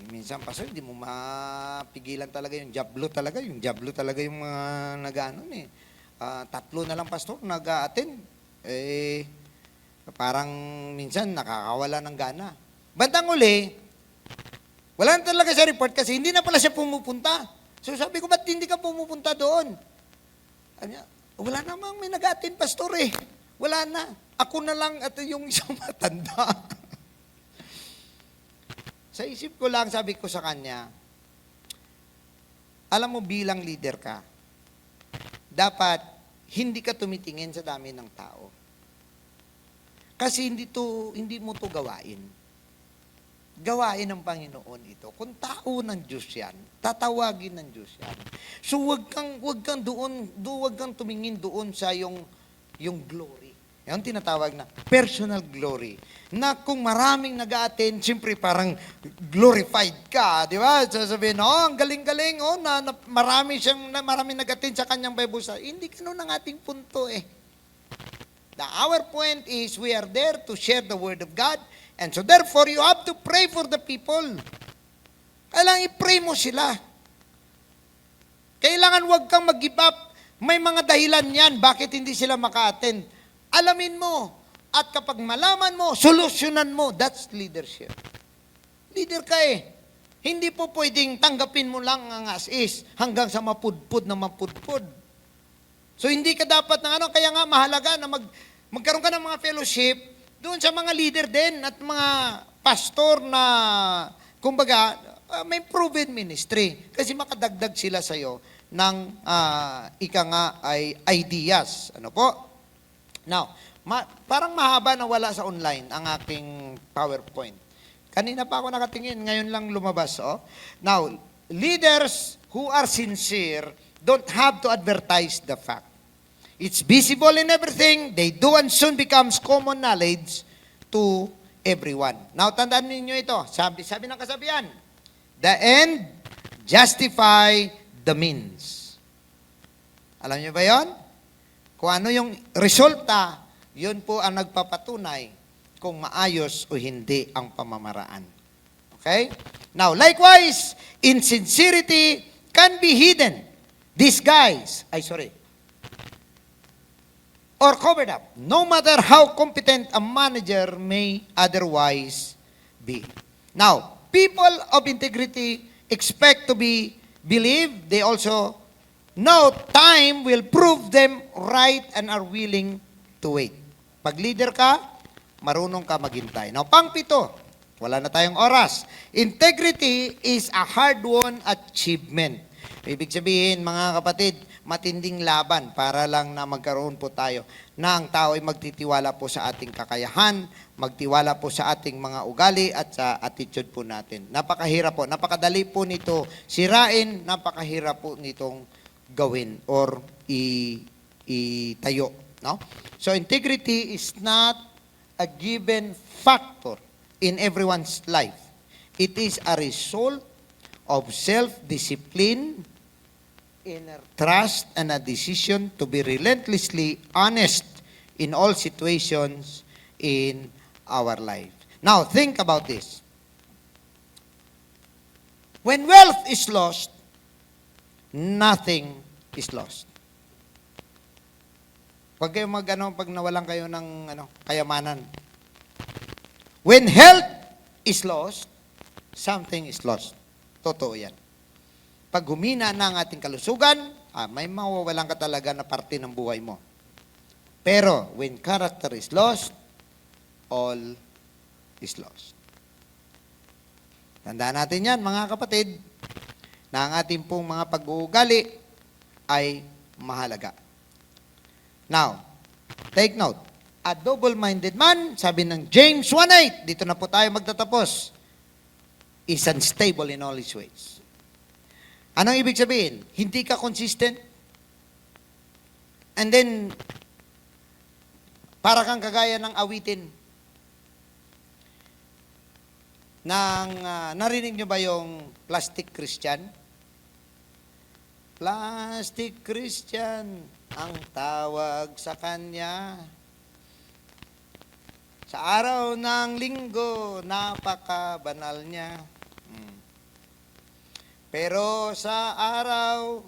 Minsan, Pastor, hindi mo mapigilan talaga yung jablo talaga. Yung jablo talaga yung mga nag-ano eh. 3 na lang, Pastor, nag-attend. Parang minsan nakakawala ng gana. Bandang uli, wala na talaga sa report kasi hindi na pala siya pumupunta. So sabi ko, ba't hindi ka pumupunta doon? Wala namang may nag-attend, Pastor eh. Wala na. Ako na lang at yung isang matanda. Sa isip ko lang, sabi ko sa kanya, alam mo bilang leader ka, dapat hindi ka tumitingin sa dami ng tao. Kasi hindi mo to gawain. Gawain ng Panginoon ito. Kung tao ng Diyos yan, tatawagin ng Diyos yan. So wag kang tumingin doon sa yung glory. Yung tinatawag na personal glory. Na kung maraming nag-a-attend, siyempre parang glorified ka, di ba? Sasabihin, ang galing-galing, maraming nag-attend sa kanyang Bible study. Hindi ganun ang ating punto eh. Our point is we are there to share the Word of God. And so therefore, you have to pray for the people. Kailangan i-pray mo sila. Kailangan wag kang mag-give up. May mga dahilan yan, bakit hindi sila maka-attend. Alamin mo. At kapag malaman mo, solusyonan mo. That's leadership. Leader ka eh. Hindi po pwedeng tanggapin mo lang ang as is hanggang sa mapudpud na mapudpud. So hindi ka dapat kaya nga mahalaga na magkaroon ka ng mga fellowship doon sa mga leader din at mga pastor na, kumbaga, may proven ministry. Kasi makadagdag sila sa'yo ng, ay ideas. Ano po? Now, parang mahaba na wala sa online ang aking PowerPoint. Kanina pa ako nakatingin, ngayon lang lumabas. Now, leaders who are sincere don't have to advertise the fact. It's visible in everything they do and soon becomes common knowledge to everyone. Now, tandaan ninyo ito. Sabi ng kasabihan, the end justify the means. Alam niyo ba yon? Kung ano yung resulta, yun po ang nagpapatunay kung maayos o hindi ang pamamaraan. Okay? Now, likewise, insincerity can be hidden, disguised, or covered up, no matter how competent a manager may otherwise be. Now, people of integrity expect to be believed. They also know time will prove them right and are willing to wait. Pag leader ka, marunong ka maghintay. Now, pang-7, wala na tayong oras. Integrity is a hard-won achievement. Ibig sabihin, mga kapatid, matinding laban para lang na magkaroon po tayo na ang tao ay magtitiwala po sa ating kakayahan, magtiwala po sa ating mga ugali at sa attitude po natin. Napakahirap po, napakadali po nito sirain, napakahirap po nitong gawin or itayo. No? So integrity is not a given factor in everyone's life. It is a result of self-discipline, inner trust, and a decision to be relentlessly honest in all situations in our life. Now, think about this. When wealth is lost, nothing is lost. Pag kayo pag nawalan kayo ng kayamanan. When health is lost, something is lost. Totoo yan. Pag humina na ang ating kalusugan, may mawawalan ka talaga na parte ng buhay mo. Pero, when character is lost, all is lost. Tandaan natin yan, mga kapatid. na ang ating pong mga pag-uugali ay mahalaga. Now, take note. A double-minded man, sabi ng James 1:8, dito na po tayo magtatapos, is unstable in all his ways. Anong ibig sabihin? Hindi ka consistent. And then, para kang kagaya ng awitin. Narinig nyo ba yung Plastic Christian? Plastic Christian, ang tawag sa kanya. Sa araw ng linggo, napakabanal niya. Pero sa araw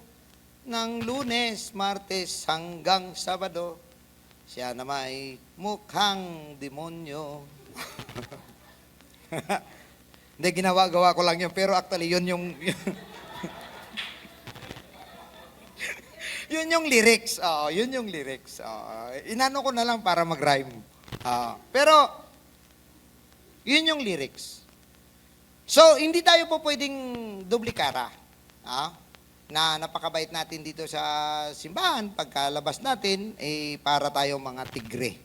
ng Lunes, Martes hanggang Sabado, siya na may mukhang demonyo. Hindi, ginawa-gawa ko lang yun. Pero actually, yun yung... yun yung lyrics. Yun yung lyrics. Inano ko na lang para mag-rhyme. Pero, yun yung lyrics. So, hindi tayo po pwedeng duplikara. Na napakabait natin dito sa simbahan, pagkalabas natin, para tayo mga tigre.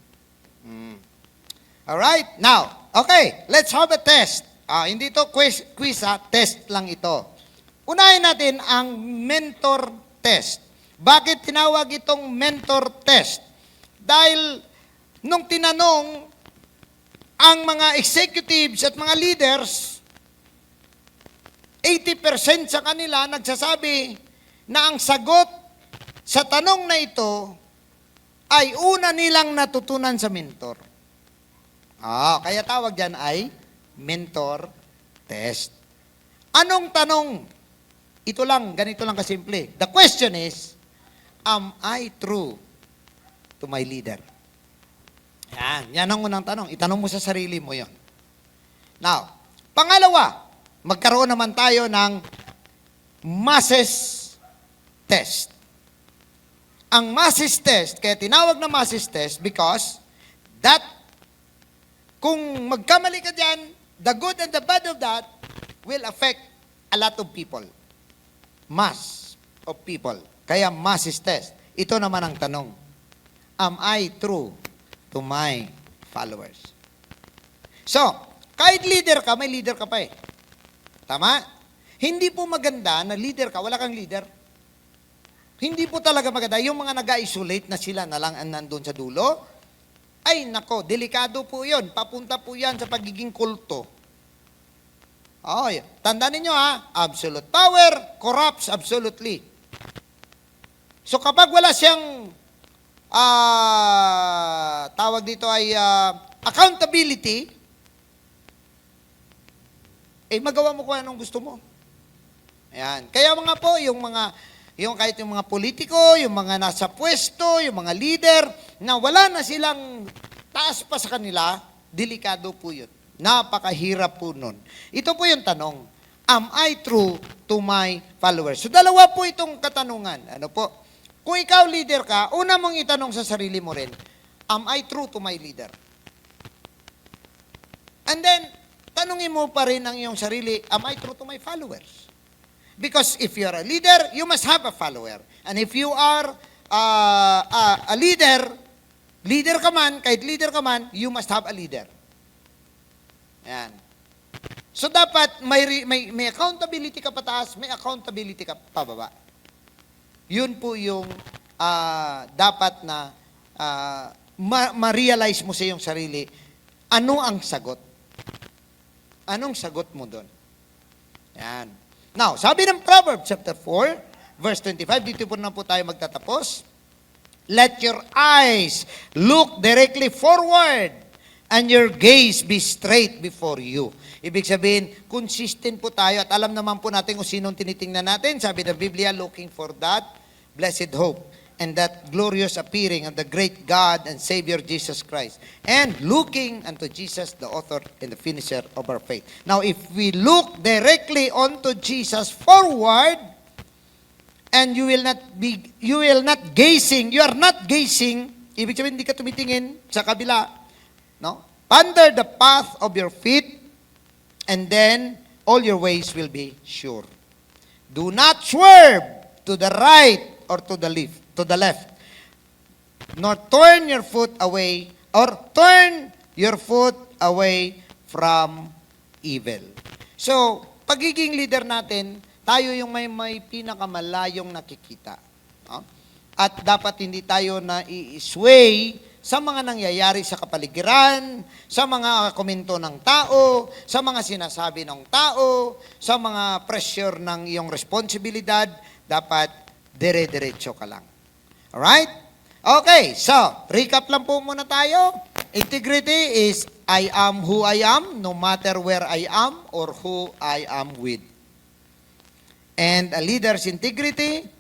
Alright? Now, okay, let's have a test. Hindi to quiz, test lang ito. Unahin natin ang mentor test. Bakit tinawag itong mentor test? Dahil nung tinanong ang mga executives at mga leaders, 80% sa kanila nagsasabi na ang sagot sa tanong na ito ay una nilang natutunan sa mentor. Kaya tawag dyan ay mentor test. Anong tanong? Ito lang, ganito lang kasimple. The question is, am I true to my leader? Yan ang unang tanong. Itanong mo sa sarili mo yon. Now, pangalawa, magkaroon naman tayo ng masses test. Ang masses test, kaya tinawag na masses test because that, kung magkamali ka dyan, the good and the bad of that will affect a lot of people. Mass of people. Kaya masses test. Ito naman ang tanong. Am I true to my followers? So, kahit leader ka, may leader ka pa eh. Tama? Hindi po maganda na leader ka, wala kang leader. Hindi po talaga maganda. Yung mga nag-isolate na sila na lang ang nandun sa dulo, ay nako, delikado po yun. Papunta po yan sa pagiging kulto. Tandaan ninyo absolute power corrupts absolutely. So kapag wala siyang tawag dito ay accountability, magawa mo kung anong gusto mo. Ayan. Kaya mga po, kahit yung mga politiko, yung mga nasa pwesto, yung mga leader, na wala na silang taas pa sa kanila, delikado po yun. Napakahirap po nun. Ito po yung tanong, am I true to my followers? So dalawa po itong katanungan. Ano po? Kung ikaw leader ka, una mong itanong sa sarili mo rin, am I true to my leader? And then, tanungin mo pa rin ang iyong sarili, am I true to my followers? Because if you're a leader, you must have a follower. And if you are a leader ka man, kahit leader ka man, you must have a leader. Yan. So dapat may accountability ka pataas, may accountability ka pababa. Yun po yung dapat na ma-realize mo sa iyong sarili, ano ang sagot? Anong sagot mo doon? Yan. Now, sabi ng Proverbs chapter 4, verse 25, dito po na po tayo magtatapos. Let your eyes look directly forward and your gaze be straight before you. Ibig sabihin, consistent po tayo at alam naman po natin kung sinong tinitingnan natin. Sabi ng Biblia, looking for that blessed hope and that glorious appearing of the great God and Savior Jesus Christ. And looking unto Jesus, the author and the finisher of our faith. Now, if we look directly onto Jesus forward, and you are not gazing, ibig sabihin, hindi ka tumitingin sa kabila, no? Ponder the path of your feet, and then all your ways will be sure. Do not swerve to the right or to the left, nor turn your foot away or turn your foot away from evil. So, pagiging leader natin, tayo yung may pinakamalayong nakikita. No? At dapat hindi tayo na i-sway sa mga nangyayari sa kapaligiran, sa mga komento ng tao, sa mga sinasabi ng tao, sa mga pressure ng iyong responsibilidad, dapat dire-diretso ka lang. Alright? Okay, so, recap lang po muna tayo. Integrity is, I am who I am, no matter where I am or who I am with. And a leader's integrity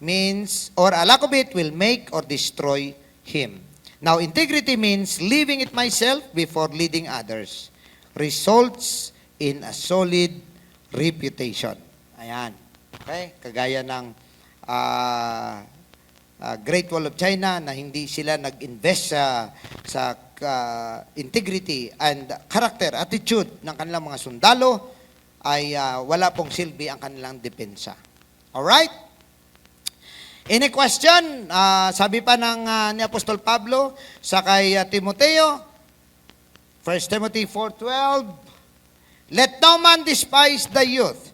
means, or a lack of it will make or destroy him. Now, integrity means living it myself before leading others. Results in a solid reputation. Ayan. Okay? Kagaya ng Great Wall of China na hindi sila nag-invest sa integrity and character, attitude ng kanilang mga sundalo, ay wala pong silbi ang kanilang depensa. Alright? Any question? Sabi pa ni Apostol Pablo sa kay Timoteo, 1 Timothy 4:12, let no man despise the youth.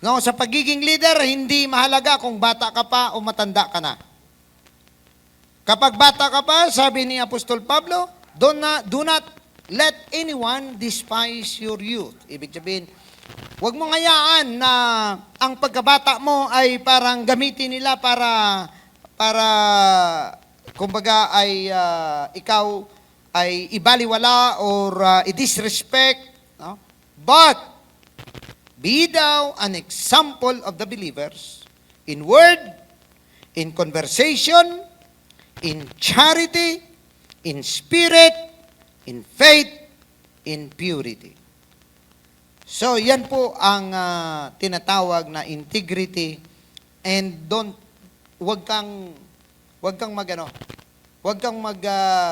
No, sa pagiging leader, hindi mahalaga kung bata ka pa o matanda ka na. Kapag bata ka pa, sabi ni Apostol Pablo, do not let anyone despise your youth. Ibig sabihin, huwag mong hayaan na ang pagkabata mo ay parang gamitin nila para kumbaga ay ikaw ay ibaliwala or i-disrespect. No? But, be thou an example of the believers in word, in conversation, in charity, in spirit, in faith, in purity. So, yan po ang tinatawag na integrity, and wag kang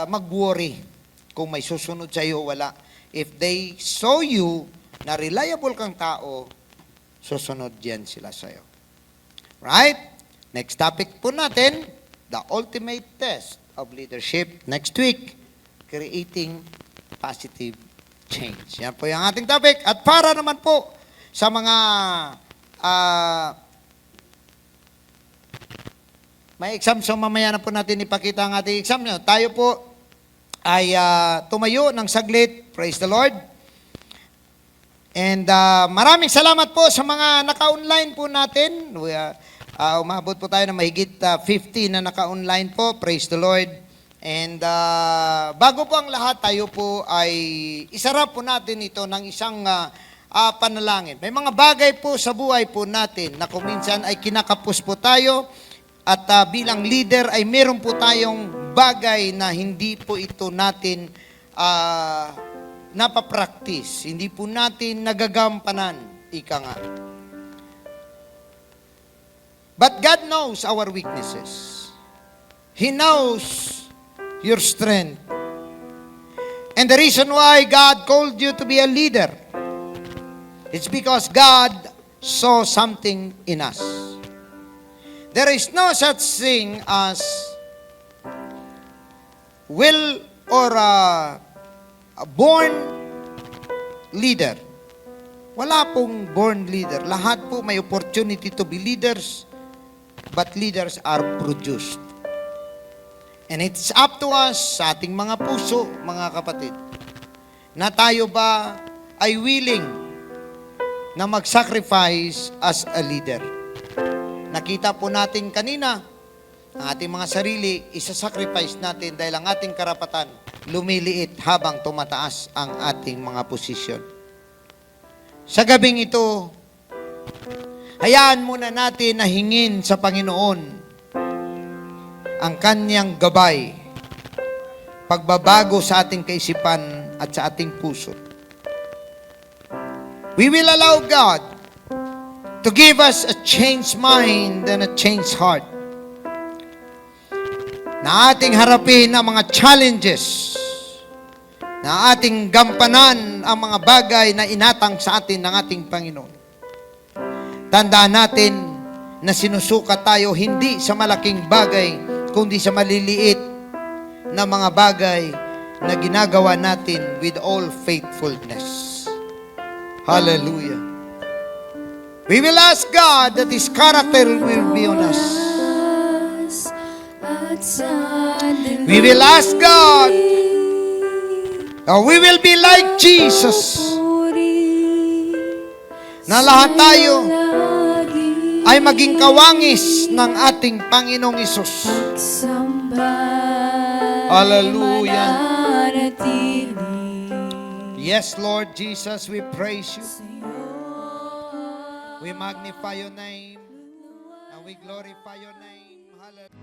mag-worry kung may susunod sa iyo o wala. If they saw you na reliable kang tao, susunod yan sila sa iyo. Right? Next topic po natin, the ultimate test of leadership next week, creating positive change. Yan po yung ating topic. At para naman po sa mga may exam, so mamaya na po natin ipakita ang ating exam. Tayo po ay tumayo ng saglit. Praise the Lord. And maraming salamat po sa mga naka-online po natin. Umabot po tayo ng mahigit 50 na naka-online po. Praise the Lord. And bago po ang lahat, tayo po ay isarap po natin ito ng isang panalangin. May mga bagay po sa buhay po natin na kung minsan ay kinakapos po tayo at bilang leader ay meron po tayong bagay na hindi po ito natin napapractice. Hindi po natin nagagampanan. Ika nga. But God knows our weaknesses. He knows your strength. And the reason why God called you to be a leader, it's because God saw something in us. There is no such thing as will or a born leader. Wala pong born leader. Lahat po may opportunity to be leaders, but leaders are produced. And it's up to us, sa ating mga puso, mga kapatid, na tayo ba ay willing na mag-sacrifice as a leader. Nakita po natin kanina, ang ating mga sarili, isa-sacrifice natin dahil ang ating karapatan lumiliit habang tumataas ang ating mga posisyon. Sa gabing ito, hayaan muna natin na hingin sa Panginoon ang kanyang gabay, pagbabago sa ating kaisipan at sa ating puso. We will allow God to give us a changed mind and a changed heart, na ating harapin ang mga challenges, na ating gampanan ang mga bagay na inatang sa atin ng ating Panginoon. Tandaan natin na sinusukat tayo hindi sa malaking bagay, kundi sa maliliit na mga bagay na ginagawa natin with all faithfulness. Hallelujah. We will ask God that His character will be on us. We will ask God that we will be like Jesus. Na lahat tayo ay maging kawangis ng ating Panginoong Hesus. Hallelujah. Yes, Lord Jesus, we praise you. We magnify your name and we glorify your name. Hallelujah.